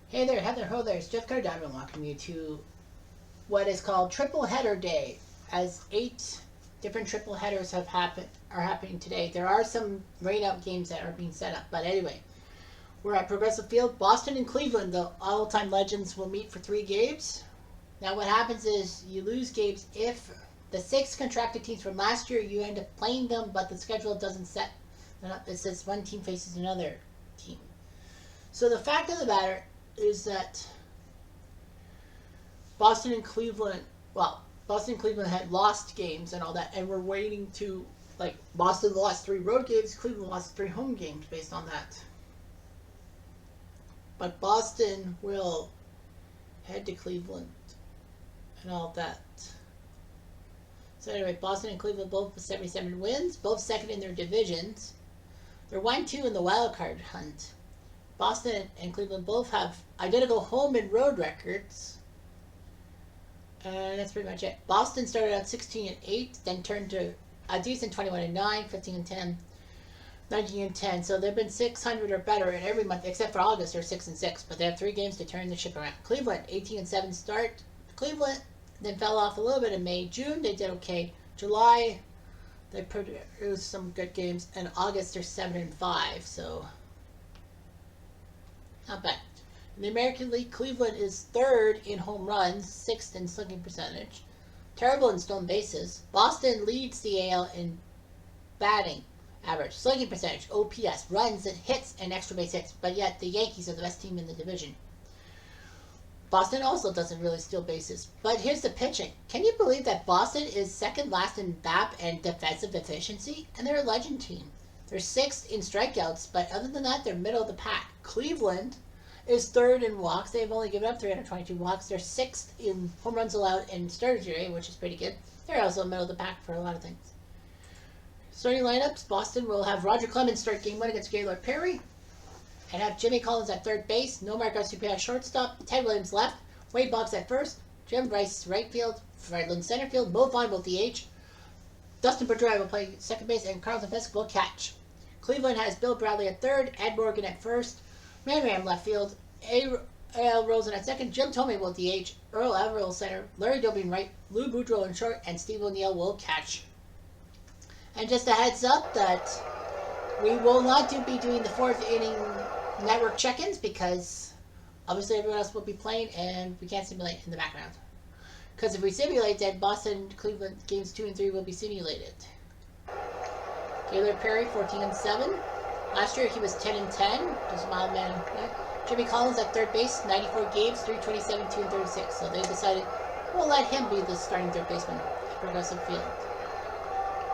Hey there, Heather, ho there, it's Jeff Carter Diamond welcoming you to what is called Triple Header Day, as 8 different triple headers are happening today. There are some rain-out games that are being set up, but anyway, we're at Progressive Field. Boston and Cleveland, the all-time legends, will meet for 3 games. Now what happens is you lose games if the 6 contracted teams from last year, you end up playing them, but the schedule doesn't set up. It says one team faces another team. So the fact of the matter is that Boston and Cleveland had lost games and all that, and we're waiting to, like, Boston lost 3 road games, Cleveland lost 3 home games based on that. But Boston will head to Cleveland and all that. So anyway, Boston and Cleveland both with 77 wins, both second in their divisions. They're 1-2 in the wild card hunt. Boston and Cleveland both have identical home and road records. And that's pretty much it. Boston started out 16-8, then turned to a decent 21-9, 15-10, 19-10. So they've been 600 or better in every month, except for August, they're 6-6. But they have 3 games to turn the ship around. Cleveland, 18-7 start. Cleveland then fell off a little bit in May. June, they did okay. July, they produced some good games. And August, they're 7-5. So not bad. In the American League, Cleveland is 3rd in home runs, 6th in slugging percentage, terrible in stolen bases. Boston leads the AL in batting average, slugging percentage, OPS, runs and hits and extra base hits, but yet the Yankees are the best team in the division. Boston also doesn't really steal bases. But here's the pitching. Can you believe that Boston is second last in BAP and defensive efficiency? And they're a legend team. They're 6th in strikeouts, but other than that, they're middle of the pack. Cleveland is 3rd in walks. They've only given up 322 walks. They're 6th in home runs allowed and starters rate, which is pretty good. They're also middle of the pack for a lot of things. Starting lineups, Boston will have Roger Clemens start game 1 against Gaylord Perry, and have Jimmy Collins at 3rd base, Nomar Garcia at shortstop, Ted Williams left, Wade Boggs at 1st, Jim Rice right field, Fred Lynn center field, Mo Vaughn will DH, Dustin Pedroia will play 2nd base, and Carlton Fisk will catch. Cleveland has Bill Bradley at 3rd, Ed Morgan at 1st, Manram left field, A.L. Rosen at 2nd, Jim Thome will DH, Earl Averill center, Larry Doby in right, Lou Boudreau in short, and Steve O'Neill will catch. And just a heads up that we will not be doing the 4th inning network check-ins because obviously everyone else will be playing and we can't simulate in the background. Because if we simulate, then Boston Cleveland games 2 and 3 will be simulated. Gaylord Perry 14-7. Last year he was 10-10, just a mild man. Yeah. Jimmy Collins at 3rd base, 94 games, 327, 2 and 36. So they decided we'll let him be the starting 3rd baseman at Progressive Field.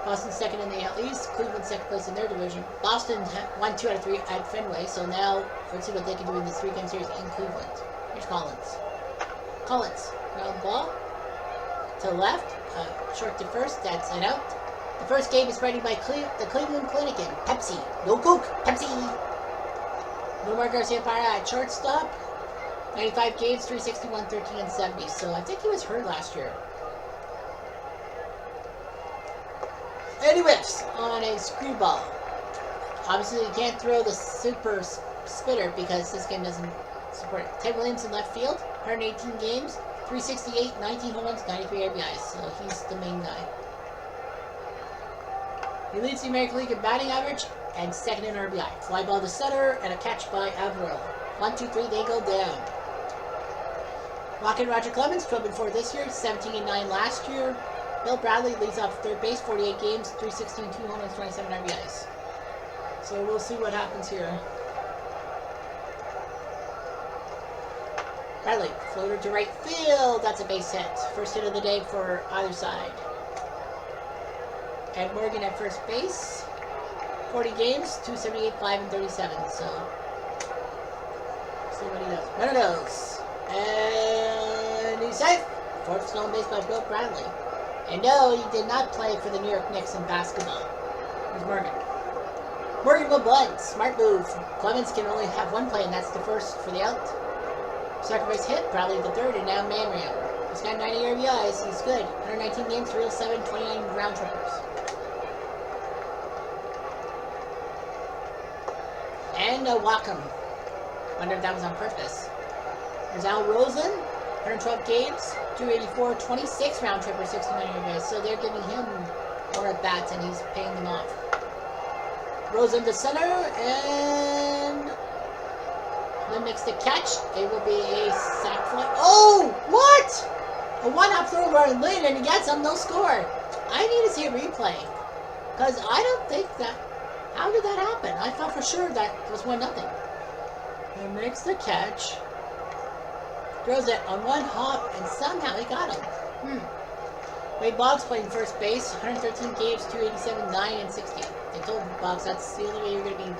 Boston 2nd in the AL East, Cleveland 2nd place in their division. Boston won 2 out of 3 at Fenway, so now let's see what they can do in this 3-game series in Cleveland. Here's Collins. Collins, ground ball to left, short to first, that's an out. The first game is brought to you by the Cleveland Clinic and Pepsi. No Coke, Pepsi! Nomar Garcia at shortstop, 95 games, 361, 13 and 70. So I think he was hurt last year. And he whiffs on a screwball. Obviously, you can't throw the super spitter because this game doesn't support it. Ted Williams in left field, 118 games, 368, 19 home runs, 93 RBIs. So he's the main guy. He leads the American League in batting average and 2nd in RBI. Fly ball to center and a catch by Averill. 1, 2, 3, they go down. Rocket Roger Clemens, 12-4 this year, 17-9 last year. Bill Bradley leads off 3rd base, 48 games, 316, 2 home runs, 27 RBIs. So we'll see what happens here. Bradley, floater to right field. That's a base hit. First hit of the day for either side. Ed Morgan at 1st base. 40 games, 278, 5 and 37. So, see what he does. Runner goes. And he's safe. 4th stolen base by Bill Bradley. And no, he did not play for the New York Knicks in basketball. It was Morgan. Morgan will bunt. Smart move. Clemens can only have 1 play, and that's the first for the out. 2nd base hit. Bradley the 3rd, and now Manram. He's got 90 RBIs. He's good. 119 games, 307, 29 round trippers. And a Wacom. Wonder if that was on purpose. There's Al Rosen, 112 games, 284, 26 round tripper, 69 RBI. So they're giving him more at bats and he's paying them off. Rosen to center and then makes the catch. It will be a sac fly. Oh, what? A one-hop throw run Lynn and he gets him, no score. I need to see a replay because I don't think that. How did that happen? I thought for sure that was 1-0. He makes the catch. Throws it on one hop, and somehow he got him. Wade Boggs playing first base, 113 games, 287, 9, and 60. They told Boggs that's the only way you're going to be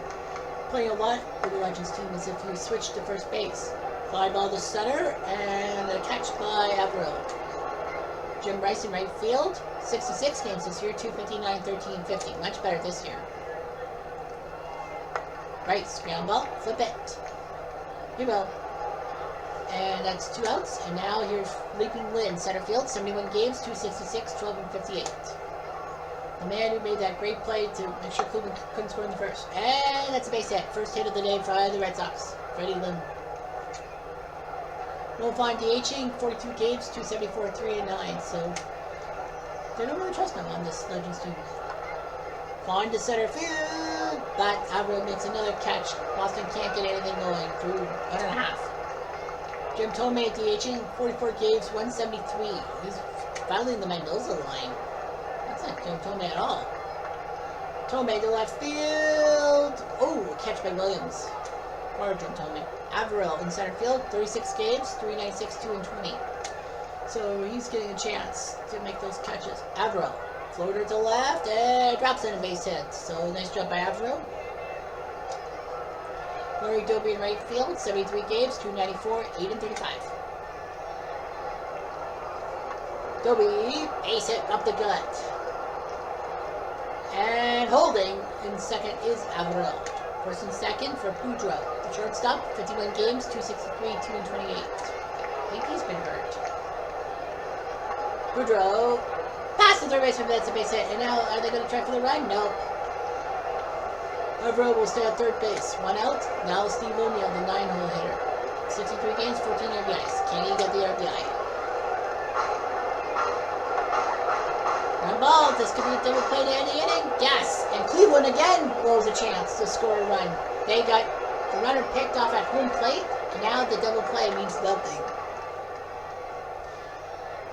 playing a lot with the Legends team is if you switch to first base. Fly ball to center, and a catch by Averill. Jim Bryce in right field, 66 games this year, 259, 13, 50. Much better this year. Bryce, ground ball, flip it. He will. And that's 2 outs. And now here's Leaping Lynn, center field, 71 games, 266, 12, and 58. The man who made that great play to make sure Cleveland couldn't score in the first. And that's a base hit. First hit of the day by the Red Sox. Freddie Lynn. No fine DHing, 42 games, 274, 3, and 9. So they don't really trust him on this Legends team. Fine to center field, but Averill makes another catch. Boston can't get anything going through 1.5. Jim Thome DHing, 44 games, 173. He's finally in the Mendoza line. That's not Jim Thome at all. Thome to left field. Oh, catch by Williams. Or Jim Thome. Averill in center field, 36 games, 396, 2, and 20. So he's getting a chance to make those catches. Averill. Floater to left, and drops in a base hit. So nice job by Averill. Larry Doby in right field, 73 games, 294, 8, and 35. Doby, base hit up the gut. And holding in second is Averill. First and second for Boudreau. The shortstop, 51 games, 263, 2, and 28. I think he's been hurt. Boudreau. Pass the third baseman, that's a base hit. And now, are they going to try for the run? Nope. Averill will stay at third base. 1 out. Now Steve O'Neill, the 9-hole hitter. 63 games, 14 RBIs. Can he get the RBI? Ground ball. This could be a double play to end the inning. Yes. And Cleveland again blows a chance to score a run. They got the runner picked off at home plate. And now the double play means nothing.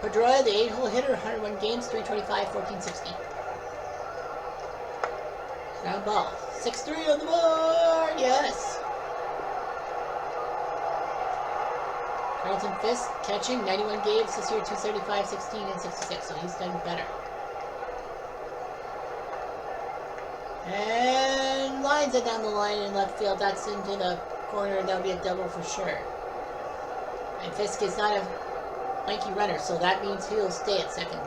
Pedroia, the 8-hole hitter, 101 games, 325, 1460. Ground ball. 6-3 on the board. Yes. Carlton Fisk catching, 91 games this year, 275, 16, and 66. So he's done better. And lines it down the line in left field. That's into the corner. That'll be a double for sure. And Fisk is not a lanky runner, so that means he'll stay at second.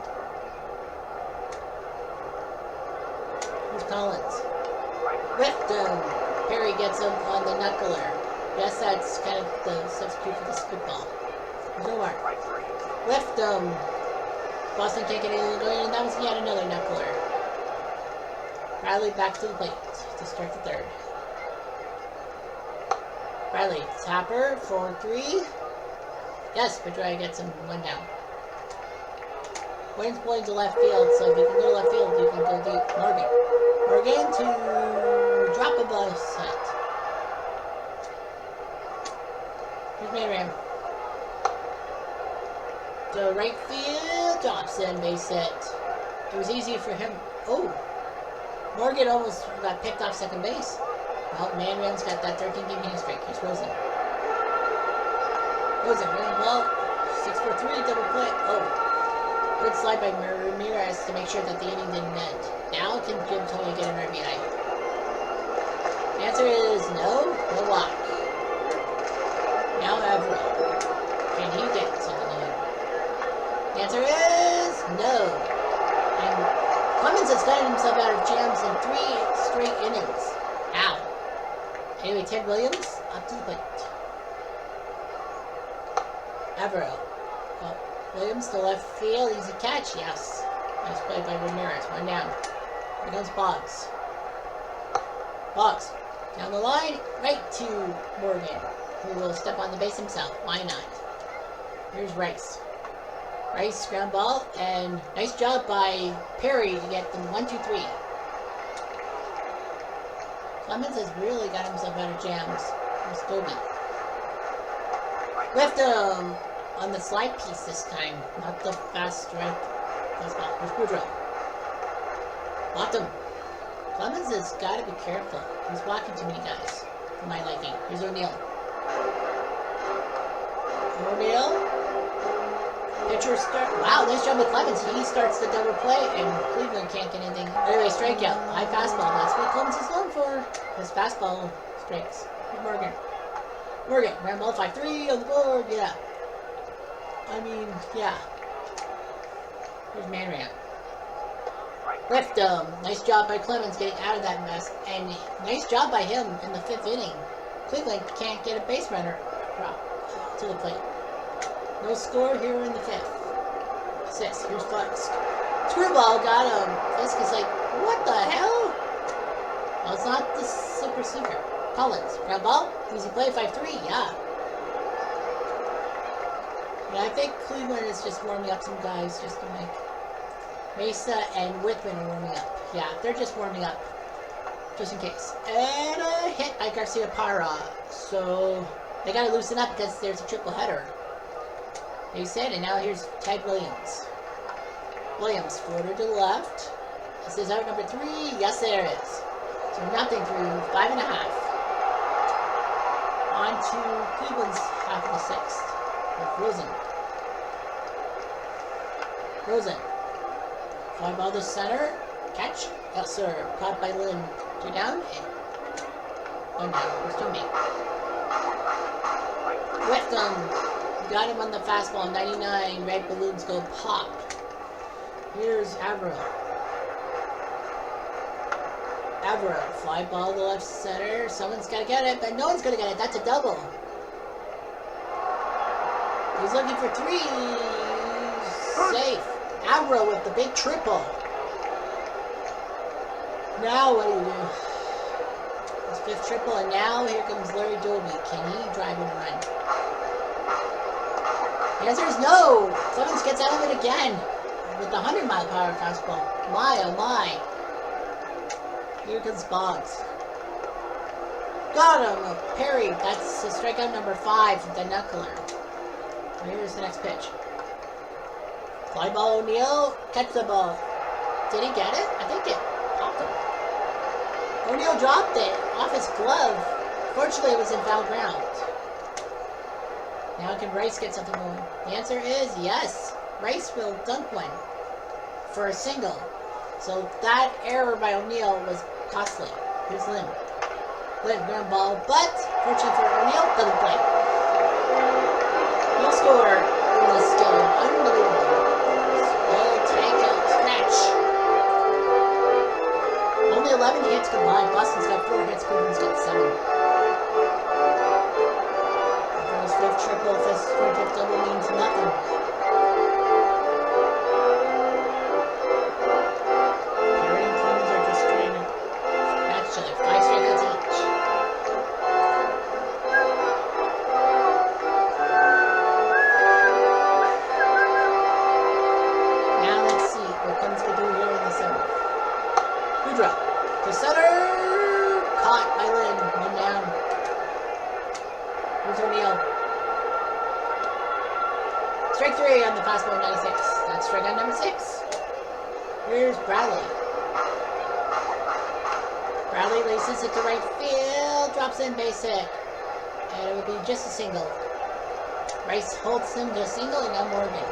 Here's Collins. Whipped him. Perry gets him on the knuckler. Yes, that's kind of the substitute for the spitball. There's no mark. Whipped him. Boston can't get anything going, and that was yet another knuckler. Bradley back to the plate to start the third. Bradley, tapper, 4-3. Yes, Pedroia gets him 1 down. Wayne's pulling to left field, so if you can go to left field, you can go deep. Morgan. Morgan to drop a bus hit. Here's Mayram. To right field, Dobson base hit. It was easy for him. Oh, Morgan almost got picked off second base. Well, Mayram's got that 13-game hitting streak. Here's Rosen. Rosen running well. 6-4-3 double play. Oh, good slide by Ramirez to make sure that the inning didn't end. Now can Jim Thome get an RBI? The answer is no. No walk. Now Averill. Can he get something? The answer is no. And Clemens has gotten himself out of jams in 3 straight innings. Ow. Anyway, Ted Williams up to the plate. Averill. Oh, Williams to left field. Easy catch. Yes. Nice play by Ramirez. 1 down. Here comes Boggs. Boggs. Down the line. Right to Morgan. who will step on the base himself. Why not? Here's Rice. Rice, ground ball, and nice job by Perry to get them 1, 2, 3. Clemens has really got himself out of jams. Here's Toby. Left him on the slide piece this time, not the fast strike. Here's Boudreaux. Blocked him. Clemens has got to be careful. He's blocking too many guys, for my liking. Here's O'Neill. O'Neill. Pitcher start. Wow, nice job with Clemens. He starts the double play, and Cleveland can't get anything. Anyway, strikeout. High fastball. That's what Clemens is known for. His fastball strikes. Here's Morgan. Morgan, ground ball 5-3 on the board. Yeah. I mean, yeah. Here's Manran. Left him. Nice job by Clemens getting out of that mess, and nice job by him in the 5th inning. Cleveland can't get a base runner to the plate. No score here in the 5th. 6th. Here's Fisk. Screwball got him. Fisk is like, what the hell? Well, it's not the super sinker. Collins. Ground ball. Easy play. 5-3. Yeah. Yeah, I think Cleveland is just warming up some guys just to make. Mesa and Whitman are warming up. Yeah, they're just warming up. Just in case. And a hit by Garcia Parra. So they gotta loosen up because there's a triple header. They said, and now here's Ted Williams. Williams, floater to the left. This is out number 3. Yes, there is. So nothing through 5.5. On to Cleveland's half of the 6th. With Rosen. Fly ball to center. Catch. Yes, sir. Caught by Lynn. 2 down. And 1 down. Here's Tommy. Whipped him. Got him on the fastball. 99. Red balloons go pop. Here's Averill. Fly ball to left center. Someone's got to get it, but no one's going to get it. That's a double. He's looking for 3. Safe. Averill with the big triple. Now what do you do? His 5th triple, and now here comes Larry Doby. Can he drive and run? The answer is no. Clemens gets out of it again with the 100-mile-per-hour fastball. My, oh my. Here comes Boggs. Got him. Perry. That's strikeout number 5, the knuckler. Here's the next pitch. Fly ball O'Neill. Catch the ball. Did he get it? I think it popped him. O'Neill dropped it off his glove. Fortunately, it was in foul ground. Now can Rice get something going? The answer is yes. Rice will dunk one for a single. So that error by O'Neill was costly. Here's Lynn. Lynn, ground ball, but fortunately for O'Neill, double play. No score in this game. Unbelievable. Only 11 hits combined. Boston's got 4 hits. Cleveland's got 7. First 5th triple, 5th double means nothing. Perry and Clemens are just trying to match each other. 5 strikeouts each. Now let's see what Clemens can do here in the 7th. Boudreaux. To center! Caught by Lynn. 1 down. Here's O'Neill. Strike 3 on the fastball 96. That's strikeout number 6. Here's Bradley. Bradley laces it to right field. Drops in base hit. And it will be just a single. Rice holds him to a single, and now Morgan.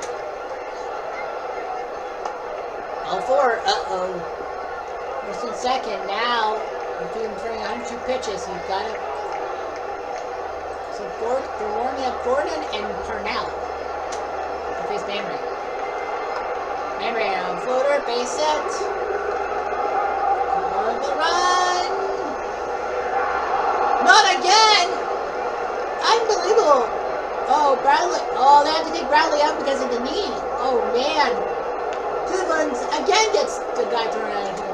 All 4. Uh-oh. First and second. Now, if you're throwing 102 pitches, you've got to. So they're warming up Gordon and Parnell to face Mamre. Mamre on floater, base hit. On the run. Not again! Unbelievable! Oh, Bradley. Oh, they have to take Bradley out because of the knee. Oh, man. Cleveland again gets the guy thrown out of him.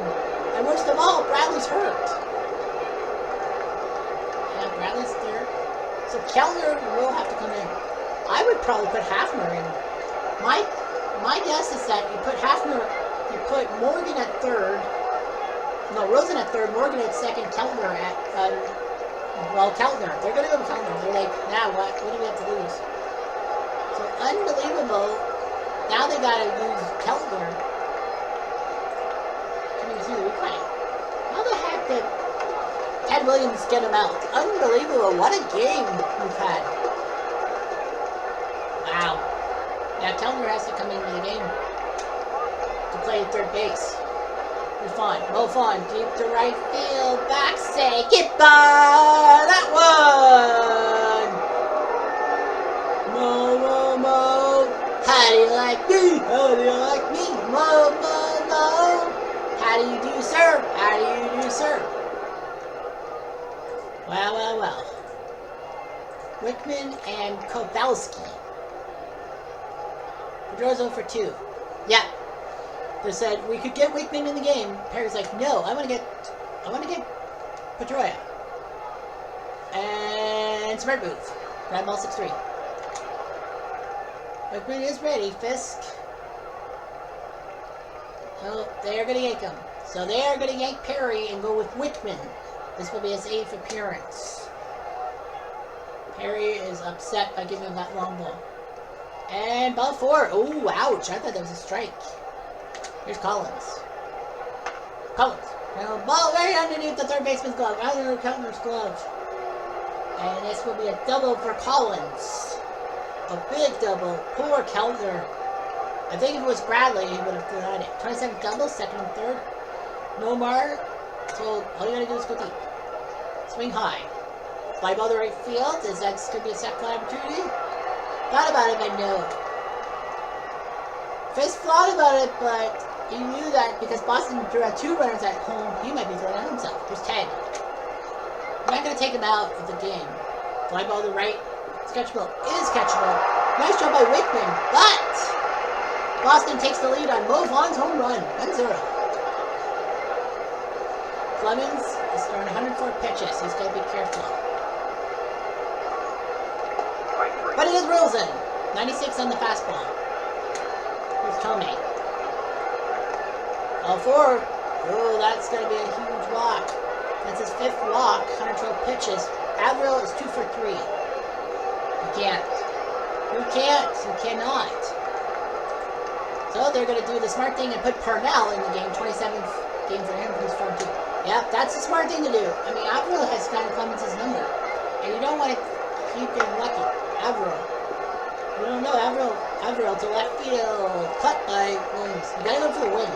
And worst of all, Bradley's hurt. Yeah, Bradley's there. So Kellner will have to come in. I would probably put Hafner in. My guess is that you put Hafner, you put Morgan at third. No, Rosen at third, Morgan at second, Kellner at, Kellner. They're going to go with Kellner. They're like, nah, what do we have to lose? So, unbelievable. Now they got to use Kellner. Can you see the replay? How the heck did Ted Williams get him out? Unbelievable. What a game we've had. Wow. Now, Kellner has to come into the game to play third base. Mo Fawn, deep to right field, back, say goodbye, that one! Mo, how do you like me? How do you like me? Mo, how do you do, sir? How do you do, sir? Well. Wickman and Kowalski. Pedroza for 2. Yeah. They said we could get Wickman in the game. Perry's like, no, I want to get Pedroia. And smart move. Ground ball 6-3. Wickman is ready. Fisk. Oh, they are going to yank him. So they are going to yank Perry and go with Wickman. This will be his 8th appearance. Perry is upset by giving him that long ball. And ball 4. Oh, ouch. I thought that was a strike. Here's Collins. Now, ball right underneath the third baseman's glove. Under Kellner's glove. And this will be a double for Collins. A big double. Poor Kellner. I think if it was Bradley, he would have denied it. 27 doubles, second and third. Nomar. So all you gotta do is go deep. Swing high. Fly ball to right field. Is that going to be a set fly opportunity? Thought about it, but no. Fisk thought about it, but he knew that because Boston drew out 2 runners at home, he might be throwing out himself. Here's Ted. We're not going to take him out of the game. Fly ball to right. It's catchable. Is catchable. Nice job by Wickman, but Boston takes the lead on Mo Vaughn's home run. 1-0. Clemens is throwing 104 pitches. He's got to be careful. But it is Rosen. 96 on the fastball. Here's Tomei. All 4. Oh, that's going to be a huge walk. That's his 5th walk. 112 pitches. Avril is 2 for 3. You can't. You can't. You cannot. So they're going to do the smart thing and put Parnell in the game. 27th game for him. He's from 2. Yep, that's the smart thing to do. I mean, Avril has gotten Clemens' number. And you don't want to keep getting lucky. Avril. You don't know. Avril to left field. Cut by Williams. You got to go for the win.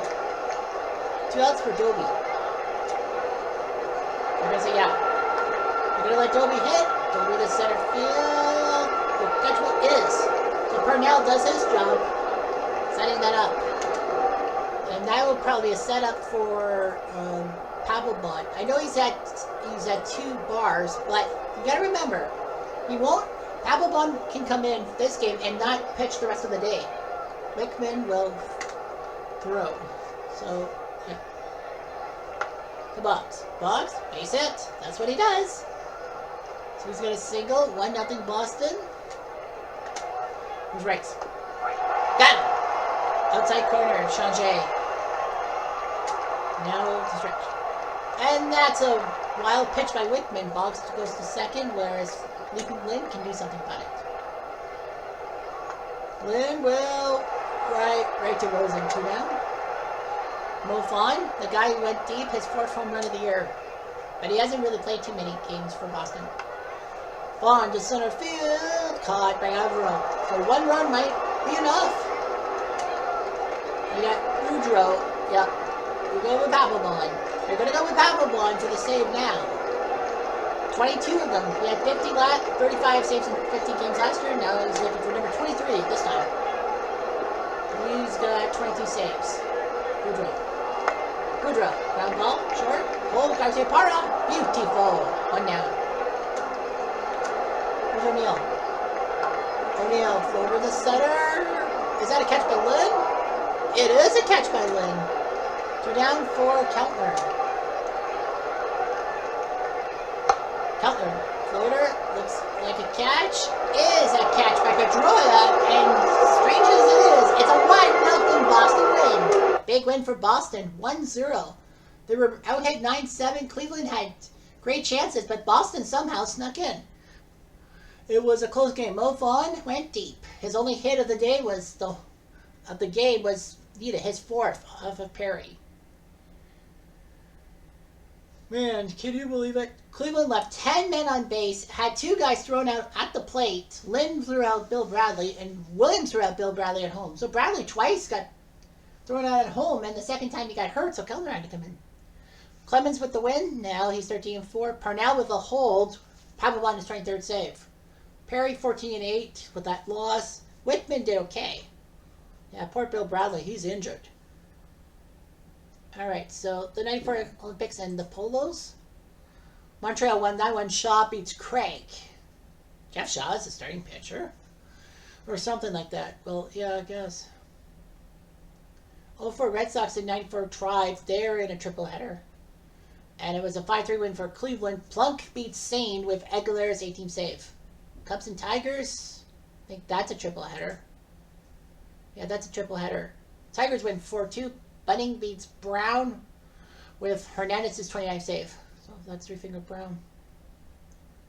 2 outs for Doby. They're going to say, yeah. You're going to let Doby hit. Doby to center field. The catchable is. So Parnell does his job. Setting that up. And that will probably be a setup for Papelbon. I know he's at 2 bars, but you got to remember, he won't. Papelbon can come in this game and not pitch the rest of the day. Wickman will throw. So, yeah. The Boggs. Boggs, base it. That's what he does. So he's going to single. 1-0 Boston. Who's right? Got him. Outside corner, Changé. Now to stretch. And that's a wild pitch by Wickman. Boggs goes to second, whereas Lynn can do something about it. Lynn will right to Rosen 2 down. Mo Fawn, the guy who went deep, his 4th home run of the year. But he hasn't really played too many games for Boston. Fawn to center field, caught by Averill. So 1 run might be enough. You got Boudreaux. Yep. You go with Papelbon. You're going to go with Papelbon for the save now. 22 of them. He had 35 saves in 50 games last year. Now he's looking for number 23 this time. He's got 22 saves. Boudreaux. Ground ball. Short. Hold. Garcia Parra. Beautiful. 1 down. Here's O'Neill. O'Neill over the center. Is that a catch by Lynn? It is a catch by Lynn. 2 down for Keltner. Keltner, floater, looks like a catch is a catch by Pedroia, and strange as it is, it's a 1-0 Boston win. Big win for Boston, 1-0. They were outhit 9-7. Cleveland had great chances, but Boston somehow snuck in. It was a close game. Mo Vaughn went deep. His only hit of the day was his fourth off of Perry. Man, can you believe it? Cleveland left 10 men on base, had 2 guys thrown out at the plate. Lynn threw out Bill Bradley, and Williams threw out Bill Bradley at home. So Bradley twice got thrown out at home, and the second time he got hurt, so Kellner had to come in. Clemens with the win. Now he's 13-4. Parnell with a hold. Papelbon is trying third save. Perry 14-8 with that loss. Whitman did okay. Yeah, poor Bill Bradley. He's injured. All right, so the 94 Olympics and the Polos. Montreal won that one. Shaw beats Craig. Jeff Shaw is the starting pitcher. Or something like that. Well, yeah, I guess. 0-4 Red Sox and 94 Tribe. They're in a triple header. And it was a 5-3 win for Cleveland. Plunk beats Sane with Aguilar's 18th save. Cubs and Tigers. I think that's a triple header. Yeah, that's a triple header. Tigers win 4-2. Bunning beats Brown with Hernandez's 29th save. So that's 3-finger Brown.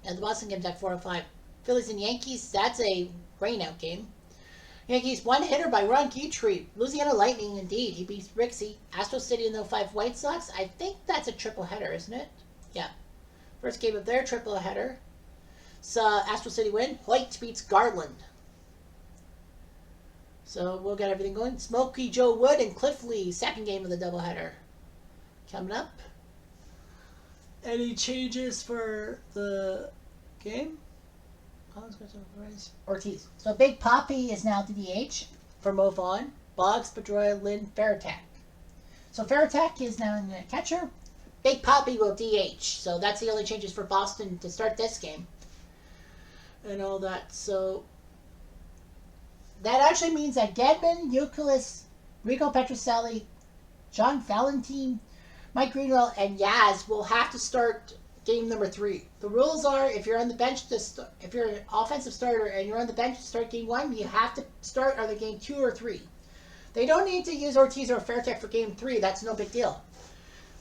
And the Boston game's at 4-5. Phillies and Yankees. That's a rainout game. Yankees one hitter by Ron Guidry. Louisiana Lightning, indeed. He beats Rixey. Astro City and the 05 White Sox. I think that's a triple header, isn't it? Yeah. First game of their triple header. So Astro City win. Hoyt beats Garland. So we'll get everything going. Smokey Joe Wood and Cliff Lee. Second game of the doubleheader. Coming up. Any changes for the game? Ortiz. So Big Poppy is now the DH for Mo Vaughn. Boggs, Pedroia, Lynn, Faratak. So Faratak is now in the catcher. Big Poppy will DH. So that's the only changes for Boston to start this game. And all that. So that actually means that Gedman, Euclid, Rico Petrocelli, John Valentine, Mike Greenwell, and Yaz will have to start game number 3. The rules are if you're on the bench if you're an offensive starter and you're on the bench to start game 1, you have to start either game 2 or 3. They don't need to use Ortiz or Fairtech for game 3. That's no big deal.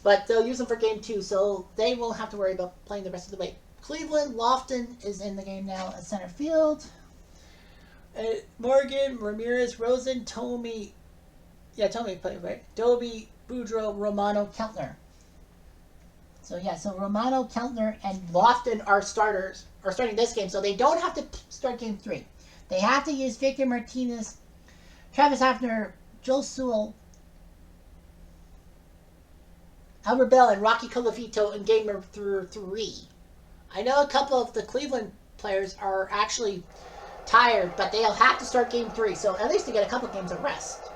But they'll use them for game 2, so they won't have to worry about playing the rest of the way. Cleveland, Lofton is in the game now at center field. Morgan, Ramirez, Rosen, Tomey. Yeah, Tomey played, right? Doby, Boudreaux, Romano, Keltner. So yeah, so Romano, Keltner, and Lofton are starting this game, so they don't have to start game 3. They have to use Victor Martinez, Travis Hafner, Joel Sewell, Albert Bell, and Rocky Colafito in game number 3. I know a couple of the Cleveland players are actually tired, but they'll have to start game 3, so at least to get a couple games of rest.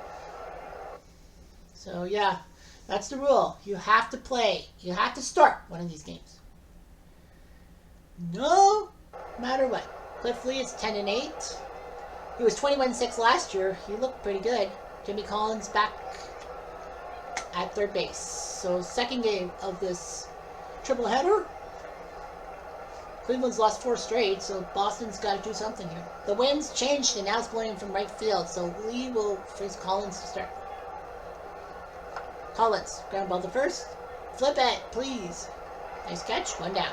So yeah, that's the rule. You have to play. You have to start one of these games. No matter what. Cliff Lee is 10-8. He was 21-6 last year. He looked pretty good. Jimmy Collins back at third base. So second game of this triple header. Cleveland's lost 4 straight, so Boston's got to do something here. The wind's changed, and now it's blowing from right field, so Lee will face Collins to start. Collins, ground ball to first. Flip it, please. Nice catch, 1 down.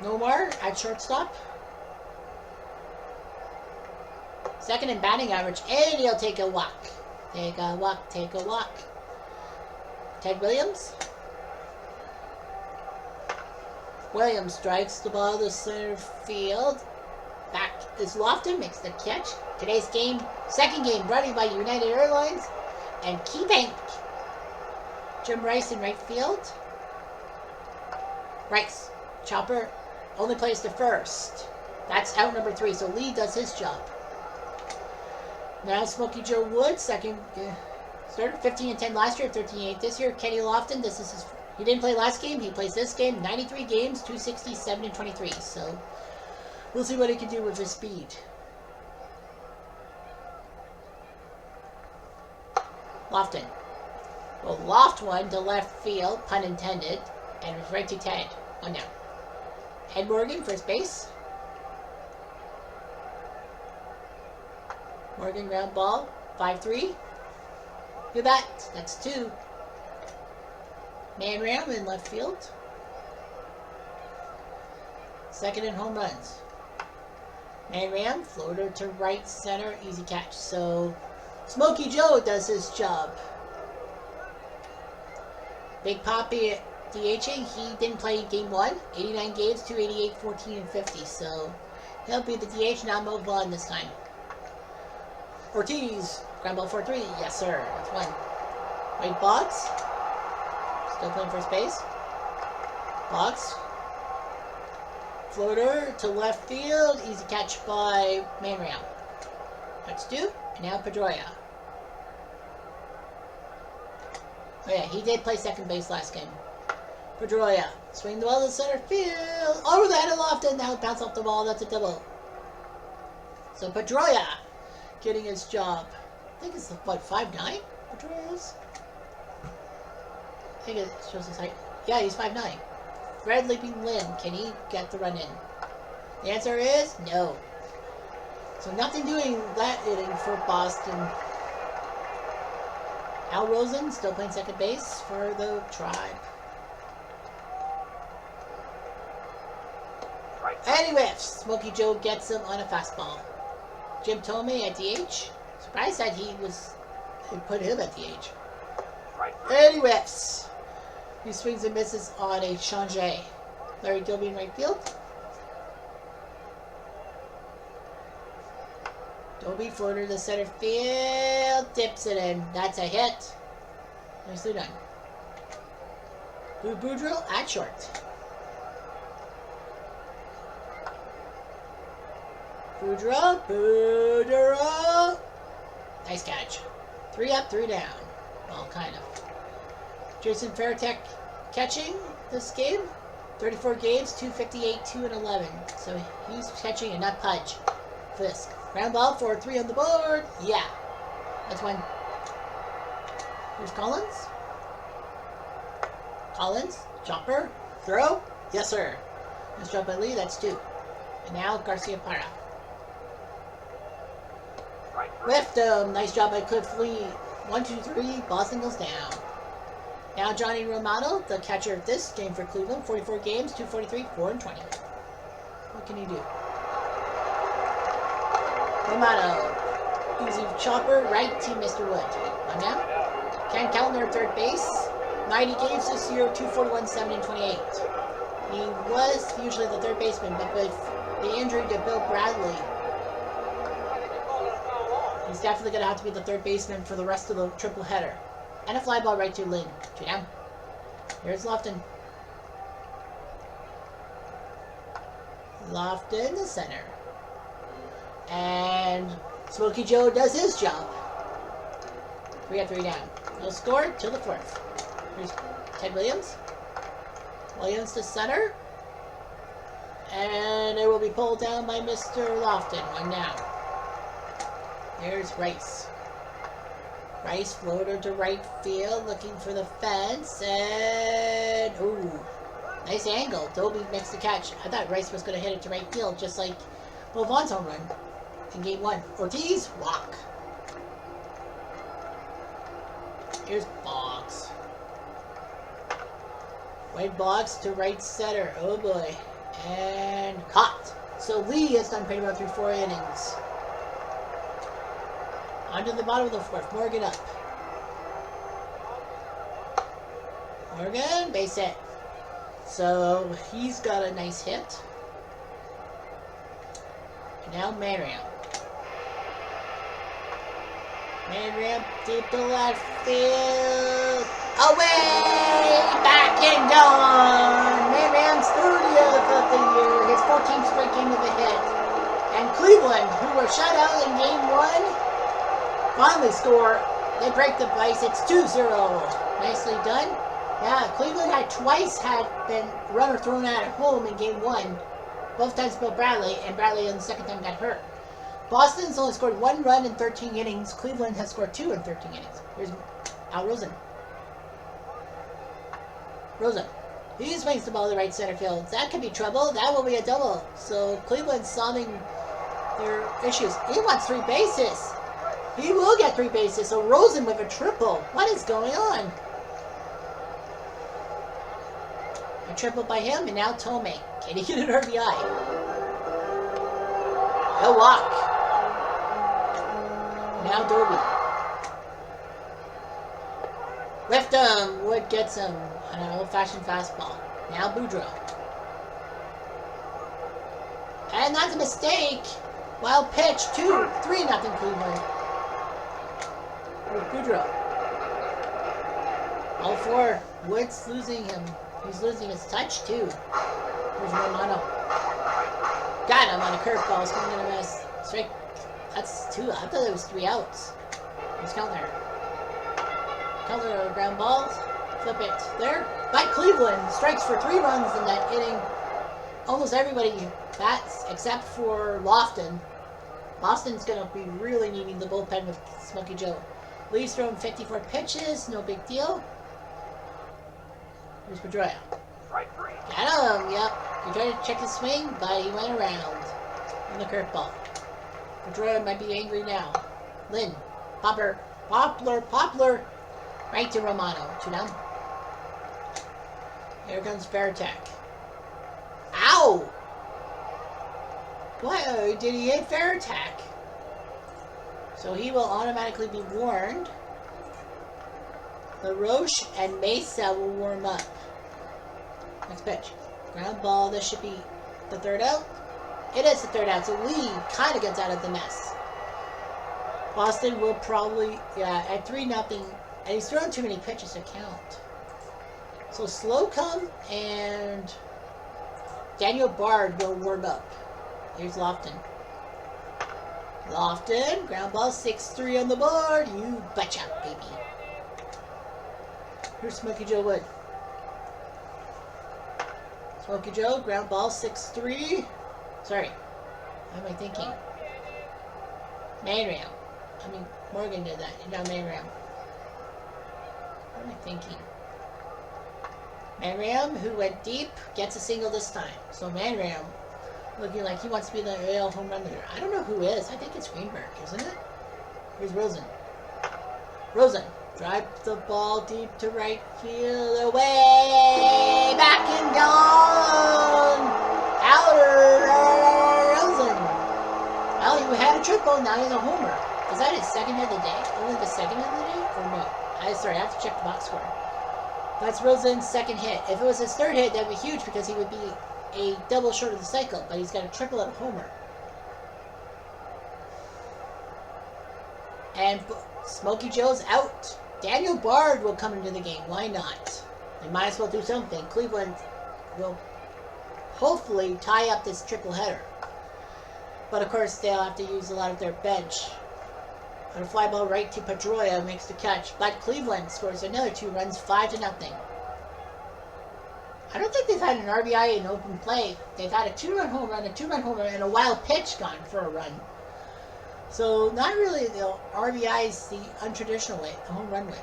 Nomar at shortstop. Second in batting average, and he'll take a walk. Take a walk, take a walk. Ted Williams. Williams strikes the ball to center field. Back is Lofton, makes the catch. Today's game, second game, brought to you by United Airlines and KeyBank. Jim Rice in right field. Rice, chopper, only plays to first. That's out number 3, so Lee does his job. Now Smokey Joe Wood, second starter, 15-10 last year, 13-8 this year. Kenny Lofton, this is his. He didn't play last game. He plays this game. 93 games, 267 and 23. So we'll see what he can do with his speed. Lofton. Well, loft one to left field, pun intended, and it was right to Ted. 1 down. Ed Morgan, first base. Morgan, ground ball, 5-3. Look at that. That's 2. Man Ram in left field. Second in home runs. Man Ram, floater to right center, easy catch. So, Smokey Joe does his job. Big Poppy DHing, he didn't play game 1. 89 games, 288, 14, and 50. So, he'll be the DH, not move on this time. Ortiz, ground ball 4-3. Yes, sir. That's 1. Right box. Still playing first base. Box. Floater to left field. Easy catch by Man Ram. That's 2. And now Pedroia. Oh yeah, he did play second base last game. Pedroia. Swing the ball to center field. Over the head of Lofton. Now bounce off the ball. That's a double. So Pedroia getting his job. I think it's what, 5'9"? Pedroia is? I think it shows his height. Yeah, he's 5'9". Red Leaping Lynn, can he get the run in? The answer is no. So nothing doing that inning for Boston. Al Rosen still playing second base for the Tribe. And he whiffs. Smokey Joe gets him on a fastball. Jim Tomei at DH. Surprised that he put him at DH. And he whiffs. He swings and misses on a change. Larry Gilby in right field. Dobie floater to center field. Dips it in. That's a hit. Nicely done. Lou Boudreaux at short. Boudreaux. Nice catch. 3 up, 3 down. Well, kind of. Jason Varitek catching this game. 34 games, 258, 2 and 11. So he's catching and not Pudge. Fisk. Ground ball, 4-3 on the board. Yeah. That's 1. Here's Collins. Collins. Chopper. Throw. Yes, sir. Nice job by Lee. That's 2. And now Garcia Parra. Whiffed him. Nice job by Cliff Lee. 1, 2, 3. Boston goes down. Now Johnny Romano, the catcher of this game for Cleveland. 44 games, 243, 4 and 20. What can he do? Romano. Easy chopper right to Mr. Wood. On now. Ken Keltner, third base. 90 games this year, 241, 7 and 28. He was usually the third baseman, but with the injury to Bill Bradley, he's definitely going to have to be the third baseman for the rest of the triple header. And a fly ball right to Lynn. 2 down. Here's Lofton. Lofton, the center. And Smokey Joe does his job. 3 up, 3 down. No score till the 4th. Here's Ted Williams. Williams to center. And it will be pulled down by Mr. Lofton. 1 down. Here's Rice. Rice floater to right field, looking for the fence, and ooh, nice angle. Dobie makes the catch. I thought Rice was going to hit it to right field, just like Bo Vaughn's home run in game 1. Ortiz, walk. Here's Boggs. Right Boggs to right center. Oh boy, and caught. So Lee has done pretty well through 4 innings. On to the bottom of the 4th. Morgan up. Morgan, base hit. So he's got a nice hit. And now Manram. Manram deep to left field. Away! Back and gone! Manram's 30th of the year. His 14th straight game of a hit. And Cleveland, who were shut out in game 1, finally score. They break the ice. It's 2-0. Nicely done. Yeah, Cleveland had twice been runner thrown out at home in game 1. Both times Bill Bradley, and Bradley on the second time got hurt. Boston's only scored 1 run in 13 innings. Cleveland has scored 2 in 13 innings. Here's Al Rosen. Rosen. He swings the ball to the right center field. That could be trouble. That will be a double. So Cleveland's solving their issues. He wants 3 bases. He will get 3 bases. So Rosen with a triple. What is going on? A triple by him, and now Tomei. Can he get an RBI? He'll walk. Now Dobie. Lift him. Wood gets him on an old-fashioned fastball. Now Boudreaux. And that's a mistake. Wild pitch. 2-3 nothing Cleveland. With Boudreaux. All 4. Wood's losing him. He's losing his touch too. Here's Romano. Got him on a curveball. Swing and a miss. Strike. That's 2. I thought it was 3 outs. Let's count there. Count the ground balls. Flip it there. By Cleveland. Strikes for 3 runs in that inning. Almost everybody bats except for Lofton. Boston's going to be really needing the bullpen with Smokey Joe. Lee's thrown 54 pitches. No big deal. Here's Pedroia. Got him, yep. He tried to check his swing, but he went around on the curveball. Pedroia might be angry now. Lynn. Poplar. Right to Romano. 2 down. Here comes Veritek. Ow! Why did he hit Veritek? So he will automatically be warned. LaRoche and Mesa will warm up. Next pitch. Ground ball. This should be the 3rd out. It is the 3rd out. So Lee kind of gets out of the mess. Boston will probably, at 3-0. And he's thrown too many pitches to count. So Slocum and Daniel Bard will warm up. Here's Lofton. Lofton. Ground ball. 6-3 on the board. You betcha, baby. Here's Smokey Joe Wood. Smokey Joe, ground ball, 6-3. Sorry. What am I thinking? Manram. I mean, Morgan did that. Now Manram. What am I thinking? Manram, who went deep, gets a single this time. So Manram, looking like he wants to be the AL home run leader. I don't know who is. I think it's Greenberg, isn't it? Here's Rosen. Rosen. Drive the ball deep to right field, away, back and gone. Outer Rosen. Well, he had a triple, now he's a homer. Is that his 2nd hit of the day? Only the 2nd hit of the day? Or no? Sorry, I have to check the box score. That's Rosen's 2nd hit. If it was his 3rd hit, that would be huge because he would be a double short of the cycle, but he's got a triple and a homer. And Smokey Joe's out. Daniel Bard will come into the game. Why not? They might as well do something. Cleveland will hopefully tie up this triple header. But of course, they'll have to use a lot of their bench. On a fly ball right to Pedroia makes the catch. But Cleveland scores another 2 runs, 5-0. I don't think they've had an RBI in open play. They've had a 2-run home run, a 2-run home run, and a wild pitch gone for a run. So, not really the RBI's the untraditional way, the home run way.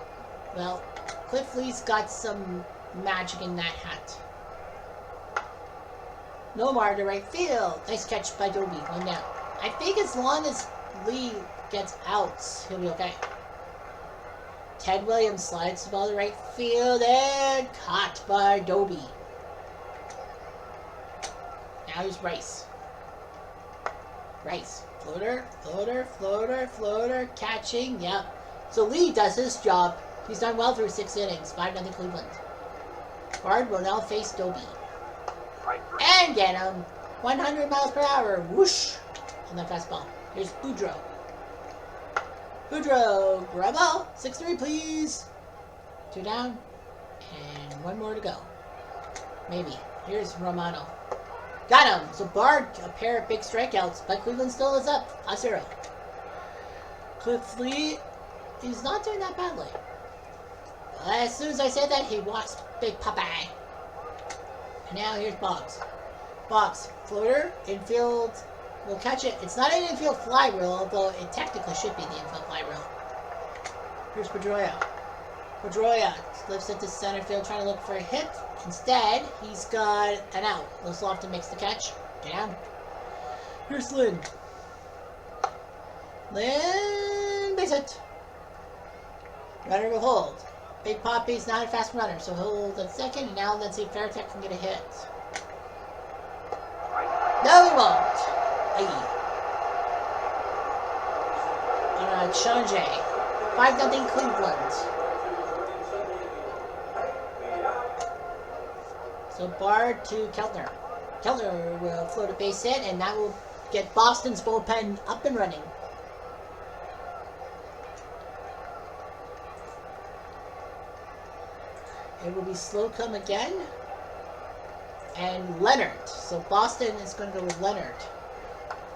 Well, Cliff Lee's got some magic in that hat. Nomar to right field. Nice catch by Dobie. 1 down. I think as long as Lee gets outs, he'll be okay. Ted Williams slides the ball to right field and caught by Dobie. Now here's Rice. Rice. Floater, catching, yep. So Lee does his job. He's done well through 6 innings. 5-0 Cleveland. Bard will now face Dobie. And get him. 100 miles per hour. Whoosh. On that fastball. Here's Boudreaux. Boudreaux, grab ball. 6-3, please. 2 down. And 1 more to go. Maybe. Here's Romano. Got him! So Bard, a pair of big strikeouts, but Cleveland still is up. 5-0. Cliff Lee, he's not doing that badly. As soon as I said that, he watched Big Popeye. And now here's Boggs. Boggs, floater, infield, will catch it. It's not an infield fly reel, although it technically should be the infield fly reel. Here's Pedroia. Pedroia lifts it to center field trying to look for a hit. Instead, he's got an out. Lofton makes the catch. Down. Here's Lynn. Lynn base hit. Runner will hold. Big Poppy's not a fast runner, so he'll hold at second. And now let's see if Fairtech can get a hit. No, he won't. Aye. Chanje. 5-0 Cleveland. So Bard to Keltner. Keltner will float a base hit, and that will get Boston's bullpen up and running. It will be Slocum again. And Leonard. So Boston is going to go with Leonard.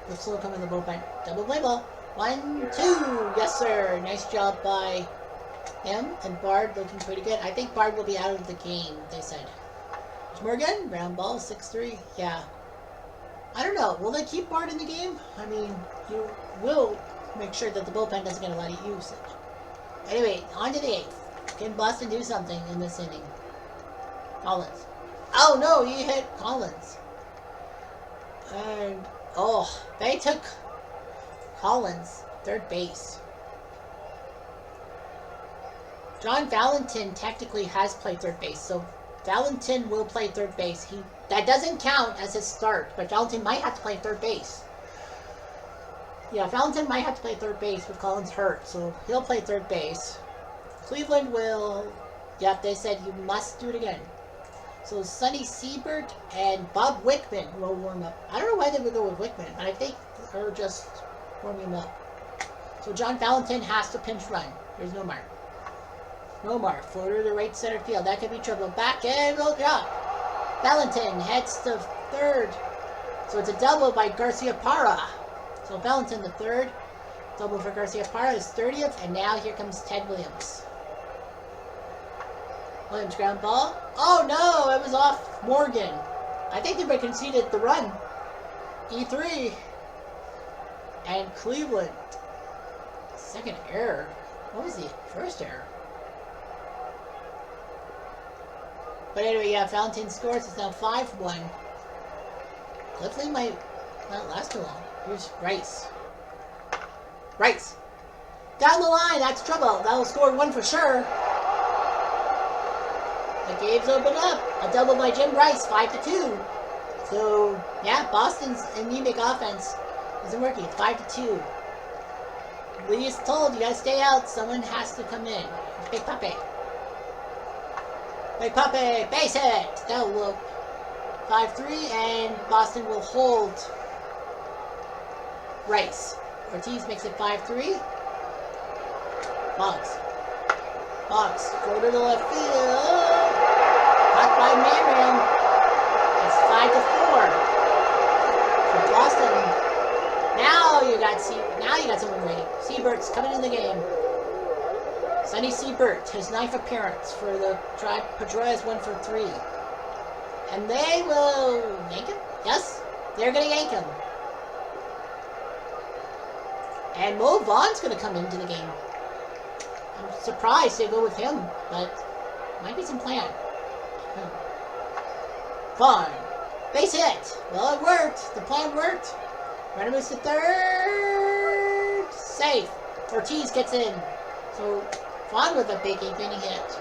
With Slocum in the bullpen. Double play ball. 1-2. Yes, sir. Nice job by him. And Bard looking pretty good. I think Bard will be out of the game, they said. Morgan, ground ball, 6-3. Yeah. I don't know. Will they keep Bard in the game? I mean, you will make sure that the bullpen doesn't get a lot of usage. Anyway, on to the 8th. Can Boston do something in this inning? Collins. Oh, no, he hit Collins. And, oh, they took Collins, third base. John Valentin technically has played third base, so Valentin will play third base. That doesn't count as his start, but Valentin might have to play third base. Yeah, Valentin might have to play third base with Collins hurt, so he'll play third base. Cleveland will... Yep, they said you must do it again. So Sonny Siebert and Bob Wickman will warm up. I don't know why they would go with Wickman, but I think they're just warming him up. So John Valentin has to pinch run. There's no mark. No mark. Floater to right center field. That could be trouble. Back and will drop. Valentin heads to third. So it's a double by Garcia Parra. So Valentin the third. Double for Garcia Parra is 30th. And now here comes Ted Williams. Williams ground ball. Oh no! It was off Morgan. I think they conceded the run. E3. And Cleveland. Second error. What was the first error? But anyway, yeah, Valentin scores. It's now 5-1. Hopefully it might not last too long. Here's Rice. Rice. Down the line, that's trouble. That'll score one for sure. The game's opened up. A double by Jim Rice, 5-2. So, yeah, Boston's anemic offense isn't working. 5-2. Lee is told, you gotta stay out. Someone has to come in. Big Pape. Big Pape, base hit. That will 5-3, and Boston will hold Rice. Ortiz makes it 5-3. Boggs. Boggs, go to the left field. Caught by Marion. It's 5-4. For Boston. Now you got someone ready. Siebert's coming in the game. Sonny Siebert, his 9th appearance for the Tribe. Pedroia's 1 for 3. And they will yank him? Yes, they're going to yank him. And Mo Vaughn's going to come into the game. I'm surprised they go with him, but might be some plan. Vaughn. Base hit. Well, it worked. The plan worked. Runner moves to third. Safe. Ortiz gets in. So Vaughn with a big 8th inning hit.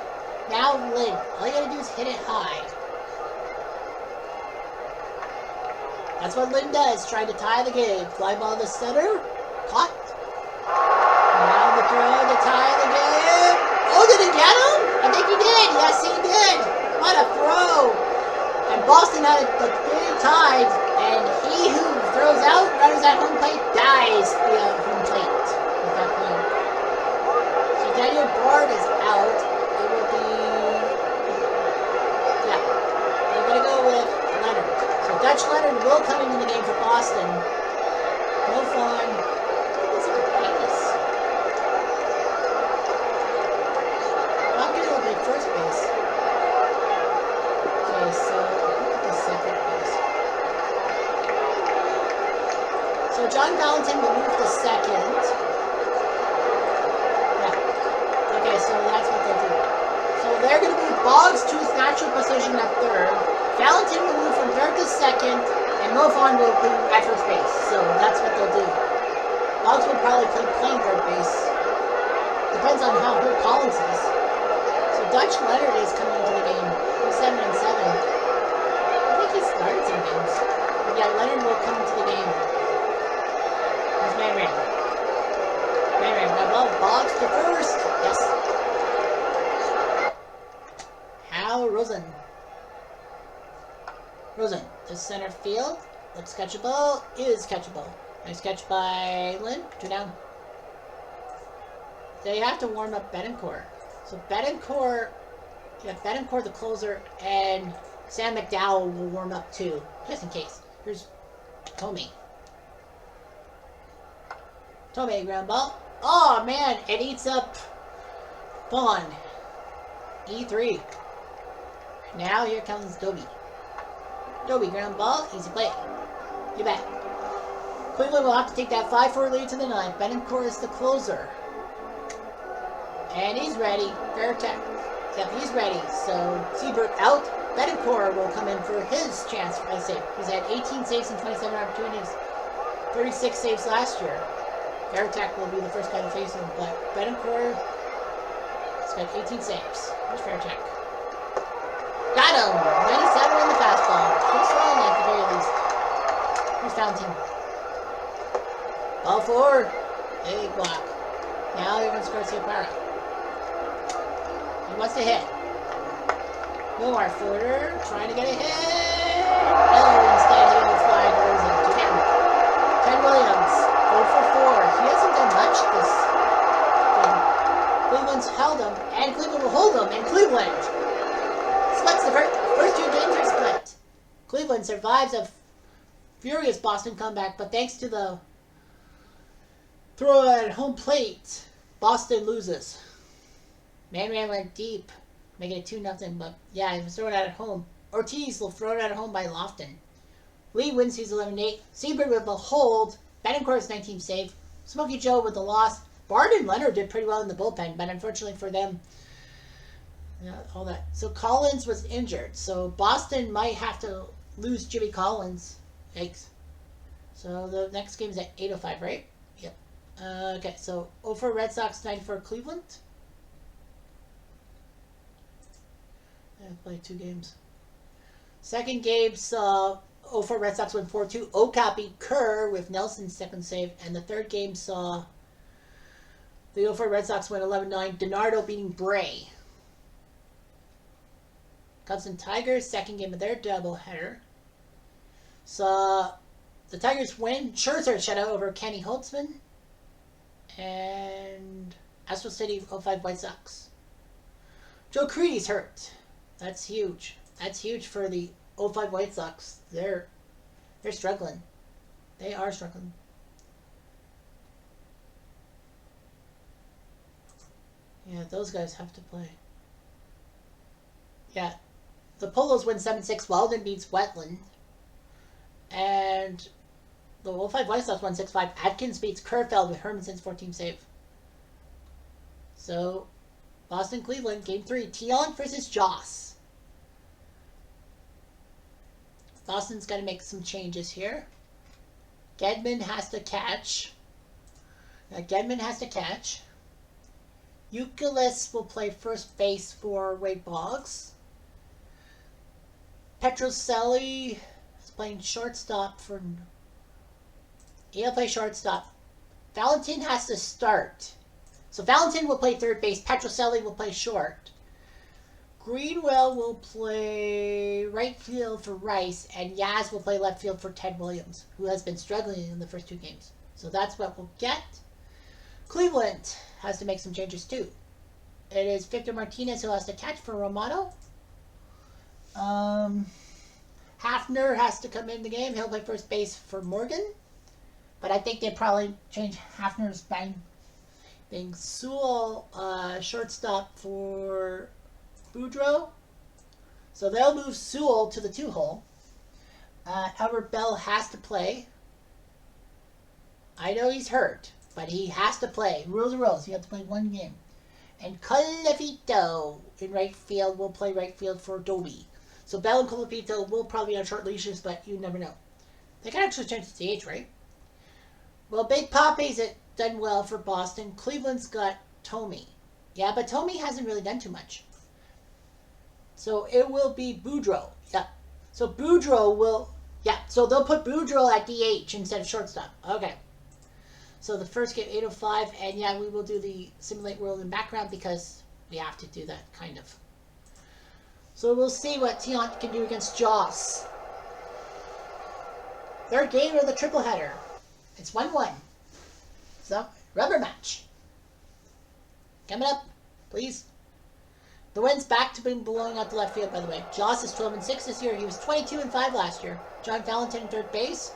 Now Lynn. All you gotta do is hit it high. That's what Lynn does. Trying to tie the game. Fly ball to center. Caught. Now the throw to tie the game. Oh, did he get him? I think he did. Yes, he did. What a throw. And Boston had the game tied. And he who throws out, runners at home plate, dies via home plate with that play. So Daniel Bard is out. It will be... Yeah. They're going to go with Leonard. So Dutch Leonard will come into the game for Boston. No fun. First base. Okay, so the second base. So John Valentin will move to second. Yeah. Okay, so that's what they do. they're going to move Boggs to his natural position at third. Valentin will move from third to second, and Mofon will move at first base. So that's what they'll do. Boggs will probably play playing third base. Depends on how hurt Collins is. So Dutch Leonard is coming into the game. He's 7-7. I think he started some games. But yeah, Leonard will come into the game. Here's Man. Well, Boggs to first. Yes. Hal Rosen to center field. Looks catchable. Is catchable. Nice catch by Lynn. 2 down. They have to warm up Betancourt. So Betancourt the closer, and Sam McDowell will warm up too, just in case. Here's Tomei, ground ball. Oh man, it eats up Vaughn. E3. Now here comes Dobie. Ground ball, easy play. You bet. Cleveland will have to take that 5-4 lead to the 9th. Betancourt is the closer. And he's ready. Fair check. Yep, he's ready. So Siebert out. Betancourt will come in for his chance for a save. He's had 18 saves in 27 opportunities. 36 saves last year. Fairtech will be the first guy to face him, but Betancourt has got 18 saves. Here's Fairtech. Got him! 97 on the fastball. Pretty strong at the very least. Here's Fountain. Ball 4. Big block. Now here comes Garcia Parra. He wants to hit. More Forder trying to get a hit. No, instead he will fly to Rosen. Ken Williams, 0 for 4. He hasn't done much this game. Cleveland's held him, and Cleveland will hold him, and Cleveland splits the first 2 games are split. Cleveland survives a furious Boston comeback, but thanks to the throw at home plate, Boston loses. Man went deep, making it 2-0, but yeah, he was throwing it at home. Ortiz will throw it at home by Lofton. Lee wins his 11-8. Seabird with the hold. Betancourt's 19th save. Smokey Joe with the loss. Bard and Leonard did pretty well in the bullpen, but unfortunately for them, yeah, all that. So Collins was injured, so Boston might have to lose Jimmy Collins. Yikes. So the next game is at 8:05, right? Yep. Okay, so 0 for Red Sox, 9 for Cleveland. I played 2 games. Second game saw 0 for Red Sox win 4-2. Okap beat Kerr with Nelson's second save. And the third game saw the 0 for Red Sox win 11-9. DiNardo beating Bray. Cubs and Tigers, second game of their doubleheader. Saw the Tigers win. Scherzer shutout over Kenny Holtzman. And Astro City 05 White Sox. Joe Creedy's hurt. That's huge. That's huge for the 05 White Sox. They're struggling. They are struggling. Yeah, those guys have to play. Yeah. The Polos win 7-6. Weldon beats Wetland. And the 05 White Sox won 6-5. Atkins beats Kerfeld with Hermanson's 14th save. So, Boston-Cleveland, Game 3. Tion versus Joss. Boston's got to make some changes here. Gedman has to catch. Euclid will play first base for Wade Boggs. Petrocelli is playing shortstop for... He'll play shortstop. Valentin has to start. So Valentin will play third base. Petrocelli will play short. Greenwell will play right field for Rice, and Yaz will play left field for Ted Williams, who has been struggling in the first 2 games. So that's what we'll get. Cleveland has to make some changes too. It is Victor Martinez who has to catch for Romano. Hafner has to come in the game. He'll play first base for Morgan. But I think they'll probably change Hafner's being Sewell shortstop for Boudreaux. So they'll move Sewell to the 2-hole. Albert Bell has to play. I know he's hurt, but he has to play. Rules are rules. You have to play 1 game. And Colapito in right field will play right field for Dobie. So Bell and Colapito will probably have short leashes, but you never know. They can actually change the DH, right? Well, Big Poppy's done well for Boston. Cleveland's got Tomey. Yeah, but Tomey hasn't really done too much. So it will be Boudreaux. Yeah. So Boudreaux will... Yeah, so they'll put Boudreaux at DH instead of shortstop. Okay. So the first game, 8:05, and yeah, we will do the Simulate World in background because we have to do that, kind of. So we'll see what Tiant can do against Joss. Third game of the triple header. It's 1-1. So, rubber match. Coming up, please. The wind's back to being blowing out the left field, by the way. Joss is 12-6 this year. He was 22-5 last year. John Valentin in third base.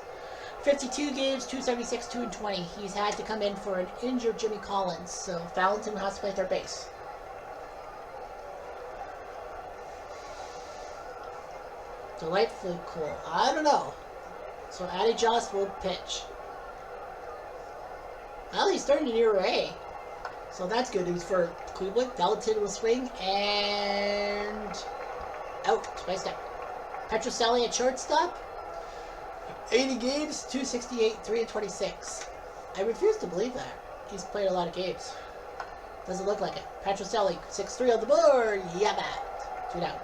52 games, 276, 2-20. He's had to come in for an injured Jimmy Collins, so Valentin has to play third base. Delightfully cool. I don't know. So Addy Joss will pitch. Well, he's starting in ERA. So that's good news for Cleveland. Valentin will swing and out. Twice down. Petrocelli at shortstop. 80 games, 268, 3-26. I refuse to believe that. He's played a lot of games. Doesn't look like it. Petrocelli, 6-3 on the board. Yeah, bat. 2 down.